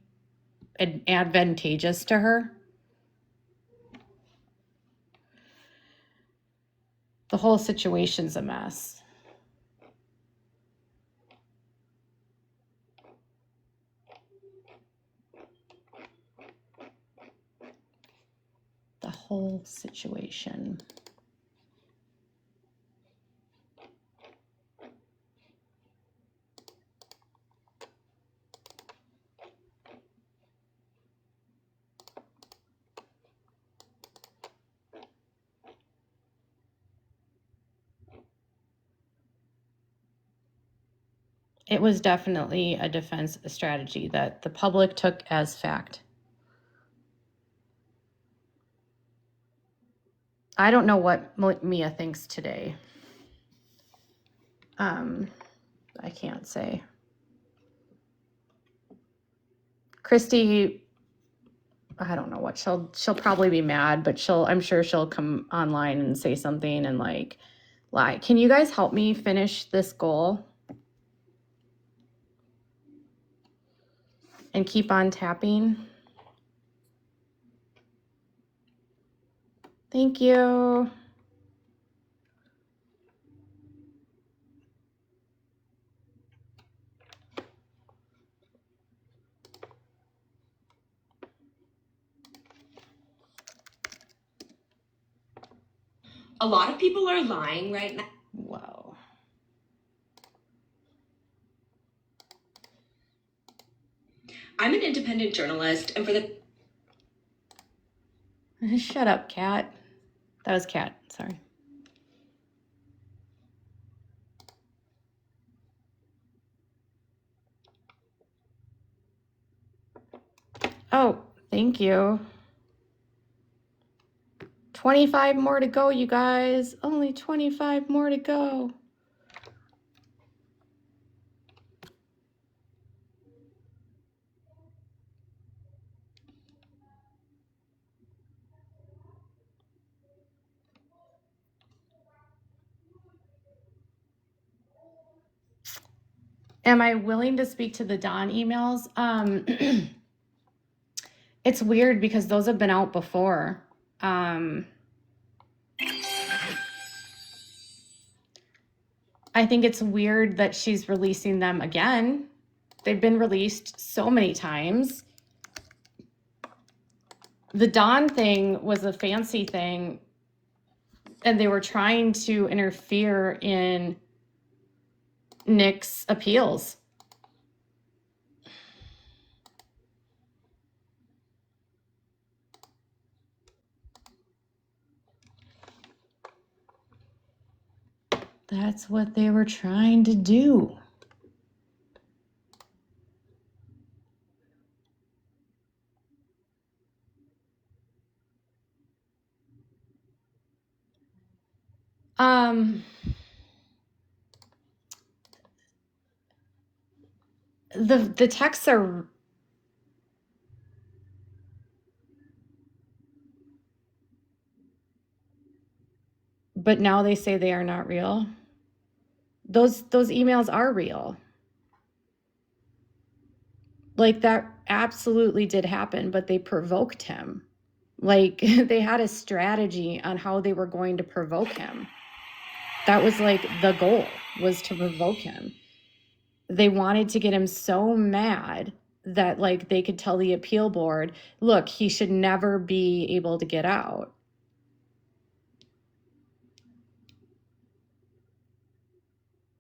advantageous to her. The whole situation's a mess. The whole situation. It was definitely a defense strategy that the public took as fact. I don't know what Mia thinks today. I can't say. Christy, I don't know what she'll probably be mad, but I'm sure she'll come online and say something and like lie. Can you guys help me finish this goal? And keep on tapping. Thank you. A lot of people are lying right now. Wow. I'm an independent journalist, and for the... Shut up, Cat. That was Cat, sorry. Oh, thank you. 25 more to go, you guys. Only 25 more to go. Am I willing to speak to the Dawn emails? It's weird because those have been out before. I think it's weird that she's releasing them again. They've been released so many times. The Dawn thing was a fancy thing, and they were trying to interfere in Nick's appeals. That's what they were trying to do. The texts are, but now they say they are not real. Those emails are real. Like, that absolutely did happen, but they provoked him. Like, they had a strategy on how they were going to provoke him. That was like the goal, was to provoke him. They wanted to get him so mad that like they could tell the appeal board, look, he should never be able to get out.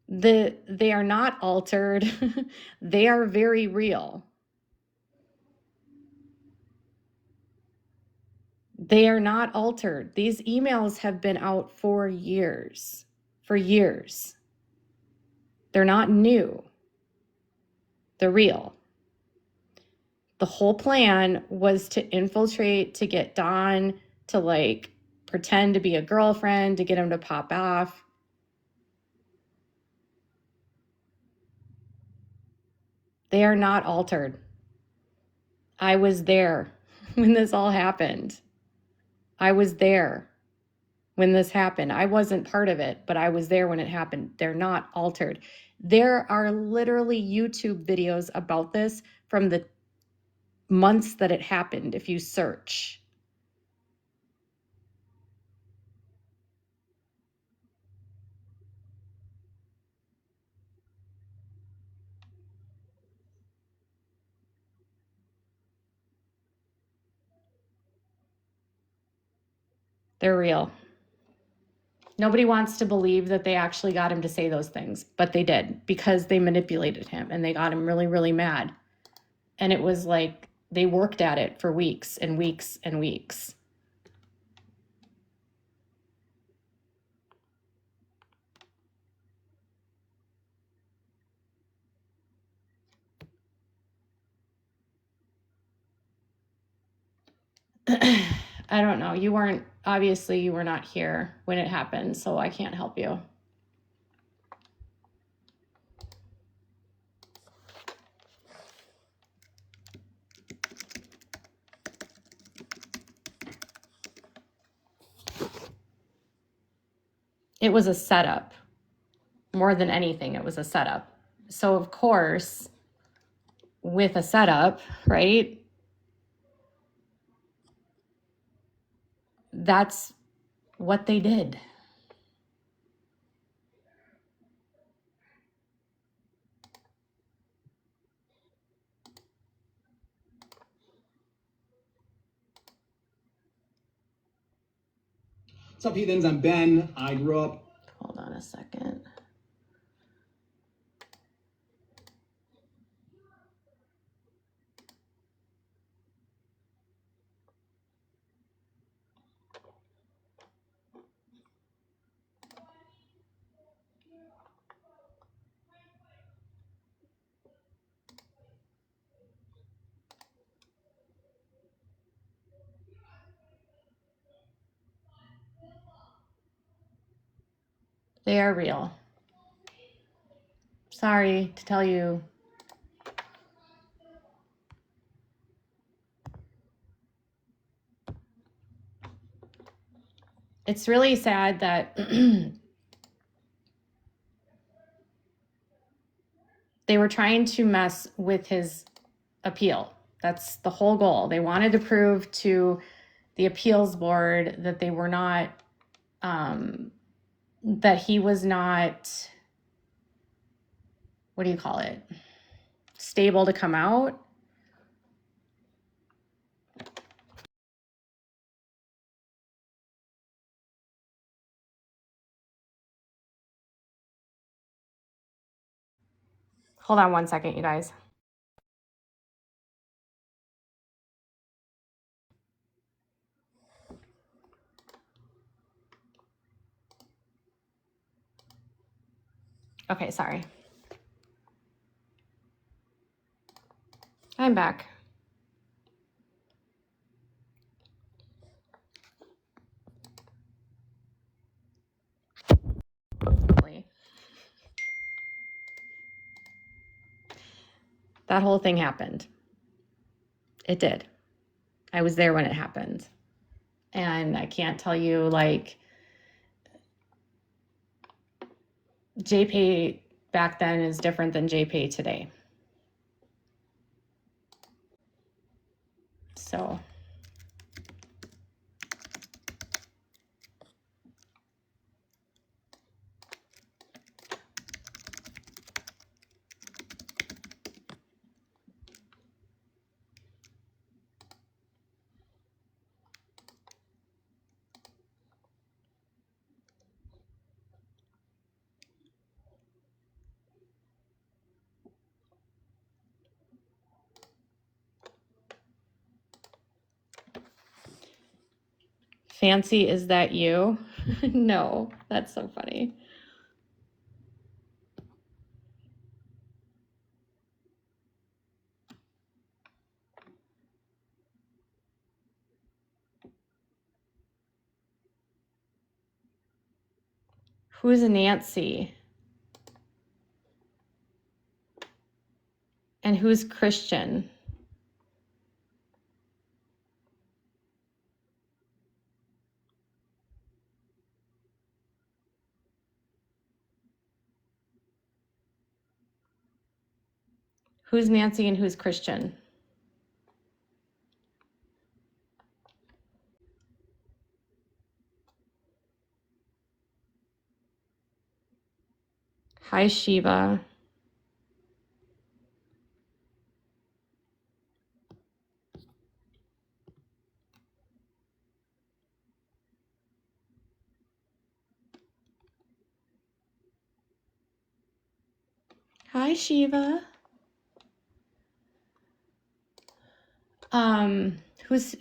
They are not altered. They are very real. They are not altered. These emails have been out for years. For years. They're not new. They're real. The whole plan was to infiltrate, to get Dawn to like pretend to be a girlfriend, to get him to pop off. They are not altered. I was there when this all happened. I was there when this happened. I wasn't part of it, but I was there when it happened. They're not altered. There are literally YouTube videos about this from the months that it happened, if you search. They're real. Nobody wants to believe that they actually got him to say those things, but they did, because they manipulated him and they got him really, really mad. And it was like they worked at it for weeks and weeks and weeks. I don't know. Obviously you were not here when it happened, so I can't help you. It was a setup. More than anything, it was a setup. So of course, with a setup, right? That's what they did. What's up, heathens? I'm Ben. I grew up. Hold on a second. They are real. Sorry to tell you. It's really sad that They were trying to mess with his appeal. That's the whole goal. They wanted to prove to the appeals board that they were not, that he was not, what do you call it? Stable to come out. Hold on one second, you guys. Okay, sorry. I'm back. That whole thing happened. It did. I was there when it happened. And I can't tell you, like, JPay back then is different than JPay today. So Fancy, is that you? No, that's so funny. Who's Nancy? And who's Christian? Who's Nancy and who's Christian? Hi, Shiva. Hi, Shiva.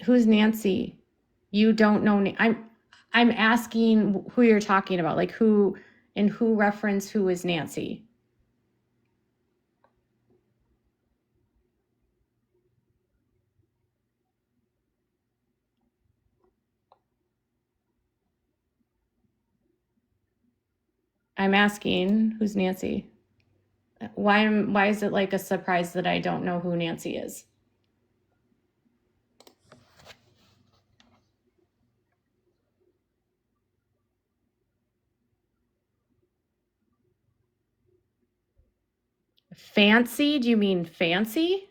Who's Nancy? You don't know. I'm asking who you're talking about. Like who, in who reference, who is Nancy? I'm asking who's Nancy. Why is it like a surprise that I don't know who Nancy is? Fancy? Do you mean fancy?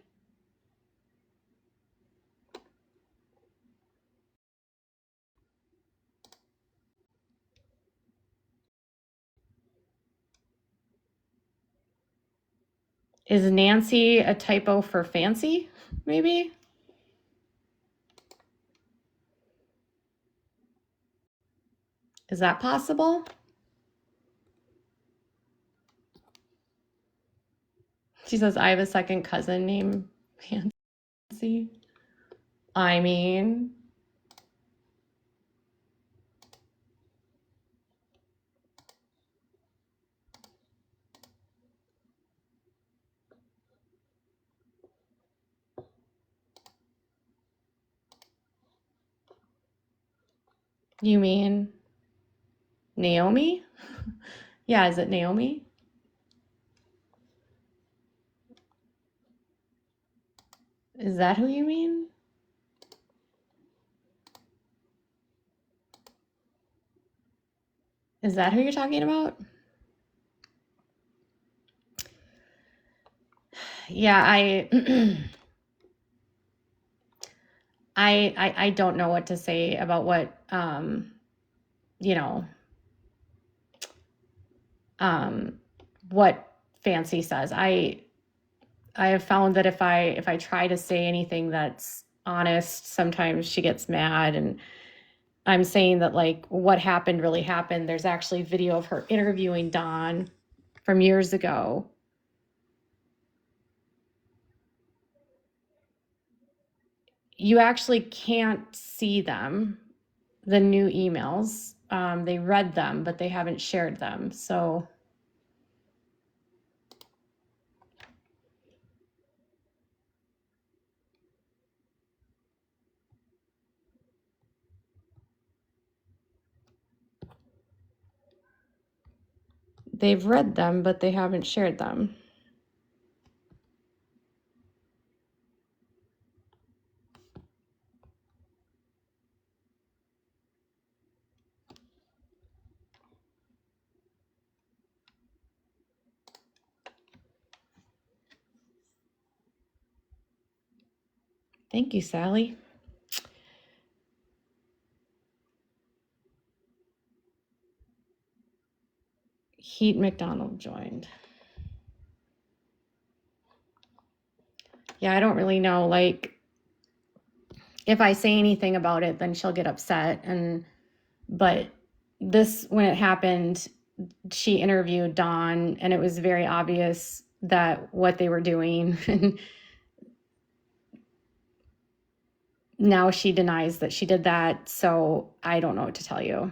Is Nancy a typo for fancy? Maybe? Is that possible? She says, I have a second cousin named Fancy. I mean, you mean Naomi? Yeah, is it Naomi? Is that who you mean? Is that who you're talking about? Yeah, I don't know what to say about what you know what Fancy says. I have found that if I try to say anything that's honest, sometimes she gets mad, and I'm saying that like what happened really happened. There's actually video of her interviewing Don from years ago. You actually can't see them, the new emails. They read them, but they haven't shared them. So they've read them, but they haven't shared them. Thank you, Sally. Heat McDonald joined. Yeah, I don't really know. Like, if I say anything about it, then she'll get upset. But this, when it happened, she interviewed Dawn, and it was very obvious that what they were doing. And now she denies that she did that. So I don't know what to tell you.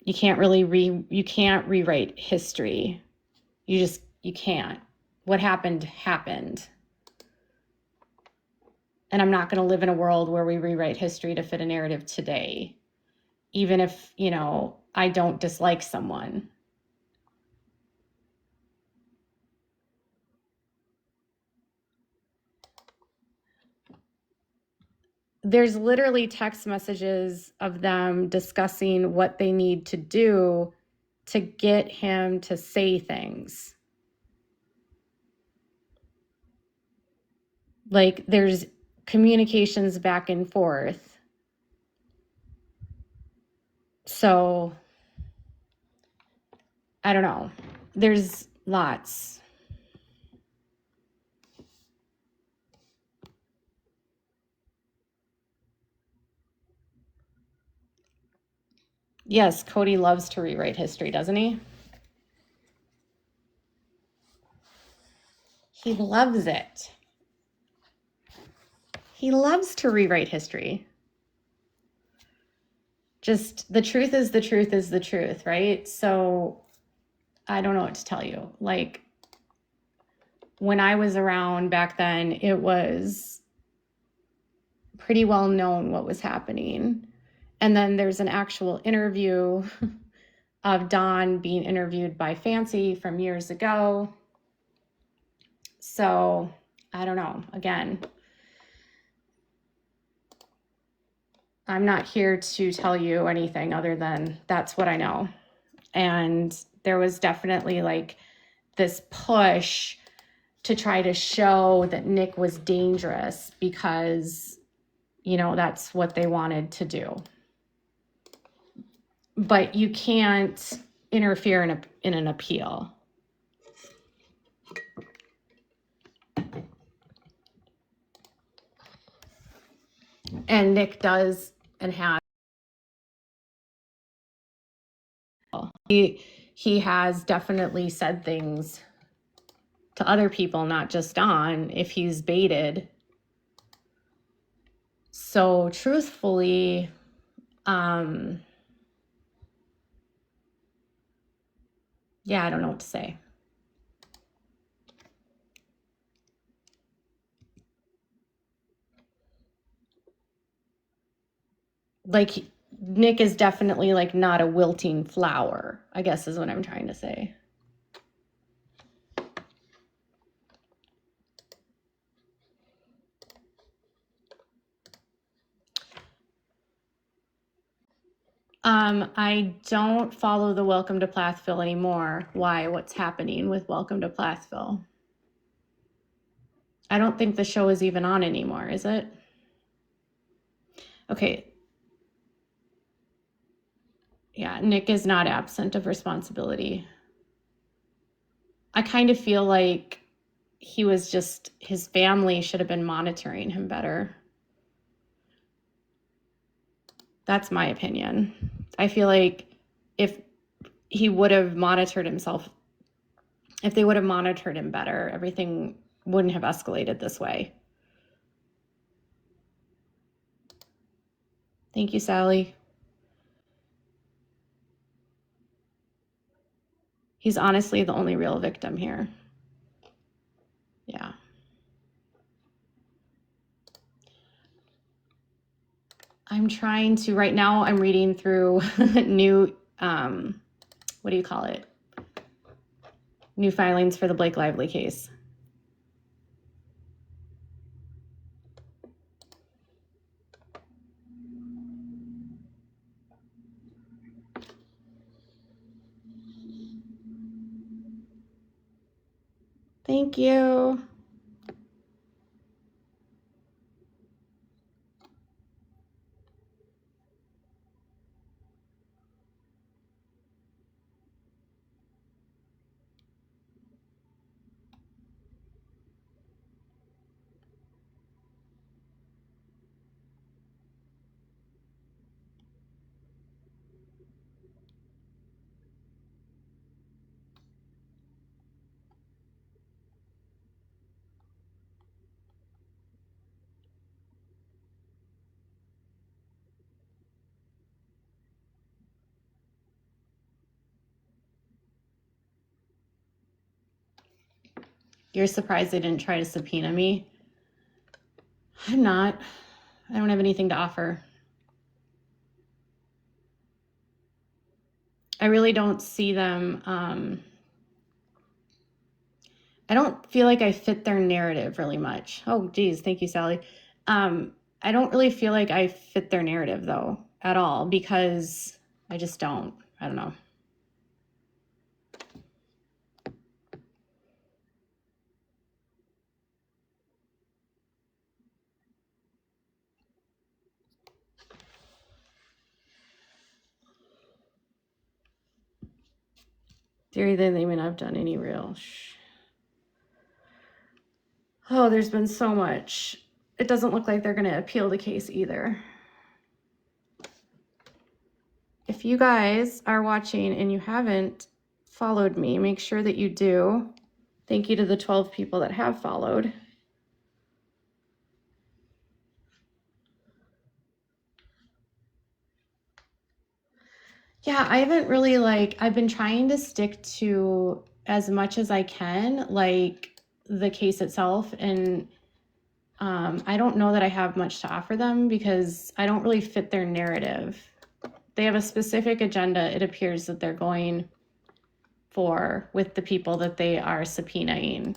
You can't rewrite history. You can't. What happened happened. And I'm not going to live in a world where we rewrite history to fit a narrative today, even if, I don't dislike someone. There's literally text messages of them discussing what they need to do to get him to say things. Like, there's communications back and forth. So I don't know. There's lots. Yes, Cody loves to rewrite history, doesn't he? He loves it. He loves to rewrite history. Just the truth is the truth is the truth, right? So I don't know what to tell you. Like, when I was around back then, it was pretty well known what was happening. And then there's an actual interview of Don being interviewed by Fancy from years ago. So I don't know. Again, I'm not here to tell you anything other than that's what I know. And there was definitely like this push to try to show that Nick was dangerous because, that's what they wanted to do. But you can't interfere in an appeal. And Nick does and has. He has definitely said things to other people, not just Don, if he's baited. So truthfully, yeah, I don't know what to say. Like, Nick is definitely like not a wilting flower, I guess is what I'm trying to say. I don't follow the Welcome to Plathville anymore. Why? What's happening with Welcome to Plathville? I don't think the show is even on anymore, is it? Okay. Yeah, Nick is not absent of responsibility. I kind of feel like his family should have been monitoring him better. That's my opinion. I feel like if he would have monitored himself, if they would have monitored him better, everything wouldn't have escalated this way. Thank you, Sally. He's honestly the only real victim here. Yeah. I'm trying to, right now I'm reading through new, what do you call it? New filings for the Blake Lively case. Thank you. You're surprised they didn't try to subpoena me? I'm not. I don't have anything to offer. I really don't see them. I don't feel like I fit their narrative really much. Oh, geez. Thank you, Sally. I don't really feel like I fit their narrative, though, at all, because I just don't. I don't know. Theory that they may not have done any real. Oh, there's been so much. It doesn't look like they're going to appeal the case either. If you guys are watching and you haven't followed me, make sure that you do. Thank you to the 12 people that have followed. Yeah, I haven't really I've been trying to stick to as much as I can, the case itself. And I don't know that I have much to offer them because I don't really fit their narrative. They have a specific agenda, it appears, that they're going for with the people that they are subpoenaing.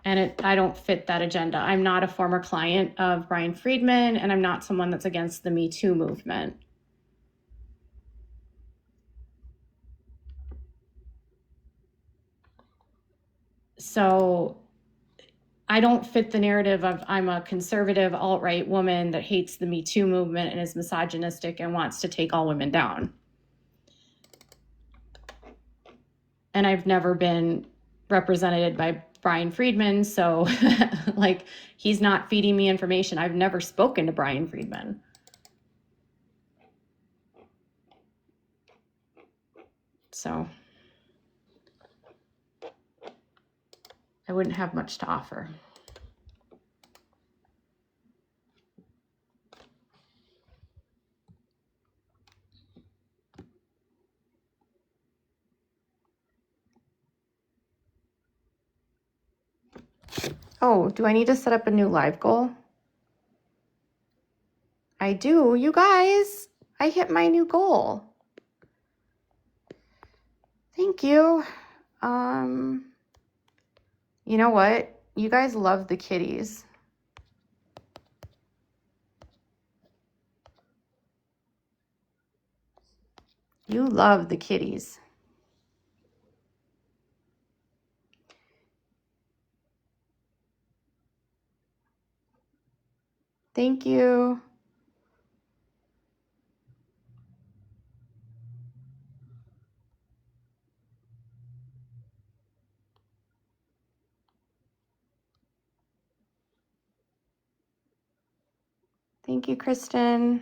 And I don't fit that agenda. I'm not a former client of Brian Friedman, and I'm not someone that's against the Me Too movement. So I don't fit the narrative of I'm a conservative alt-right woman that hates the Me Too movement and is misogynistic and wants to take all women down. And I've never been represented by Brian Friedman, so he's not feeding me information. I've never spoken to Brian Friedman. So I wouldn't have much to offer. Oh, do I need to set up a new live goal? I do. You guys, I hit my new goal. Thank you. You know what? You guys love the kitties. You love the kitties. Thank you. Thank you, Kristen.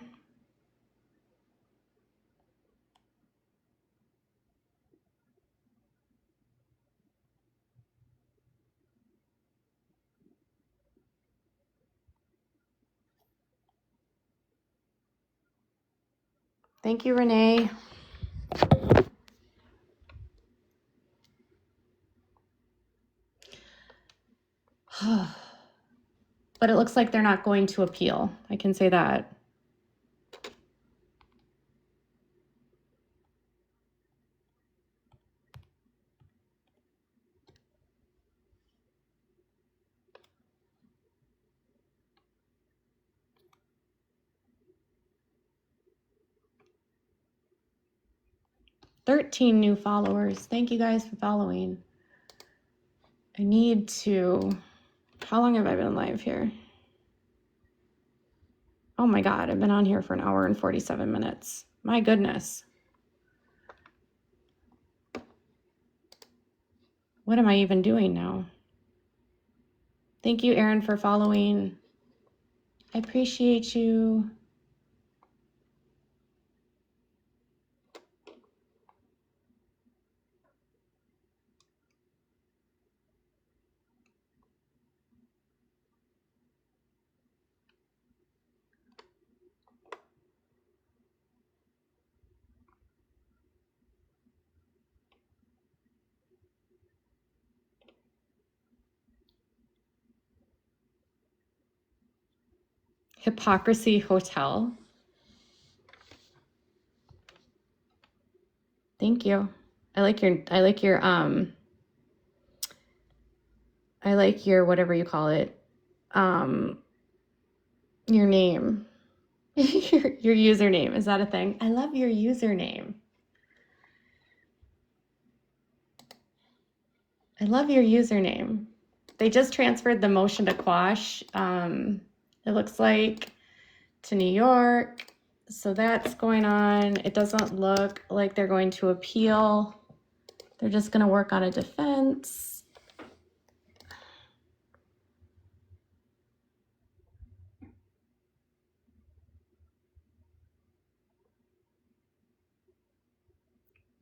Thank you, Renee. But it looks like they're not going to appeal. I can say that. $13 new followers. Thank you guys for following. I need to, how long have I been live here? Oh my God, I've been on here for an hour and 47 minutes. My goodness. What am I even doing now? Thank you, Erin, for following. I appreciate you. Hypocrisy Hotel. Thank you. I like your whatever you call it. Your name. your username. Is that a thing? I love your username. I love your username. They just transferred the motion to quash. It looks like to New York. So that's going on. It doesn't look like they're going to appeal. They're just going to work on a defense.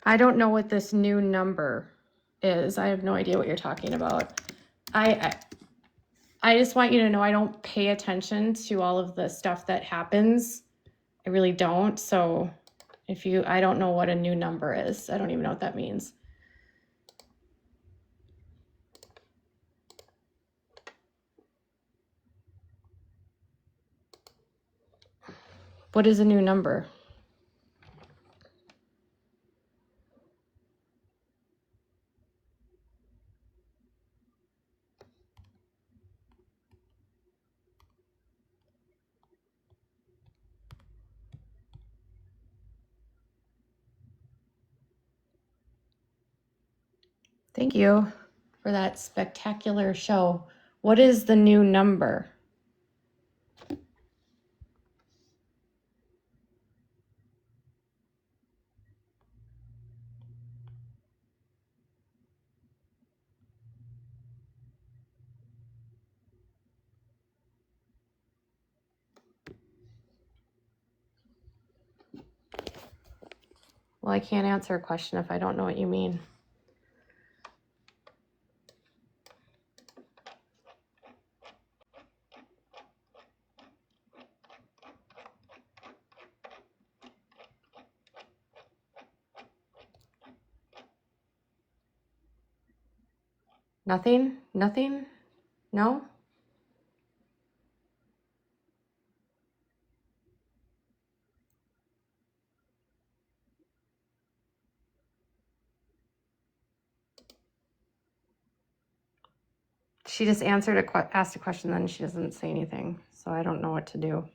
I don't know what this new number is. I have no idea what you're talking about. I just want you to know I don't pay attention to all of the stuff that happens. I really don't. So I don't know what a new number is. I don't even know what that means. What is a new number? Thank you for that spectacular show. What is the new number? Well, I can't answer a question if I don't know what you mean. Nothing? Nothing? No? She just asked a question, then she doesn't say anything. So I don't know what to do.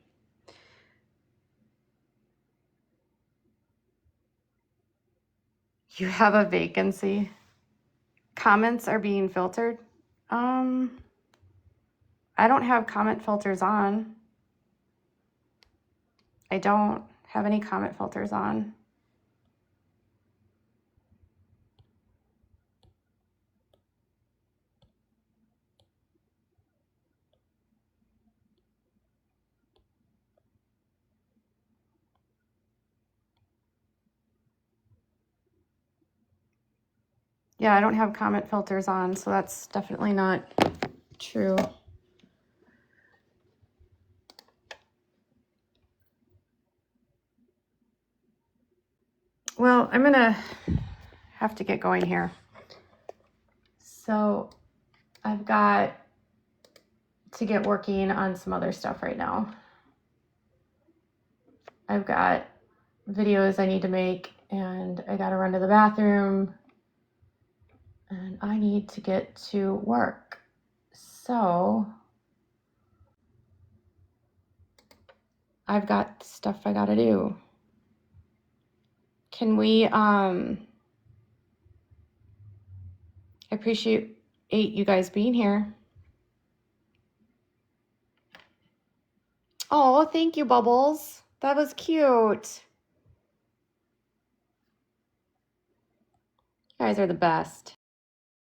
You have a vacancy. Comments are being filtered. I don't have comment filters on. I don't have any comment filters on. Yeah, I don't have comment filters on, so that's definitely not true. Well, I'm gonna have to get going here. So I've got to get working on some other stuff right now. I've got videos I need to make, and I gotta run to the bathroom, and I need to get to work. So I've got stuff I gotta do. Can we, I appreciate you guys being here. Oh, thank you, Bubbles. That was cute. You guys are the best.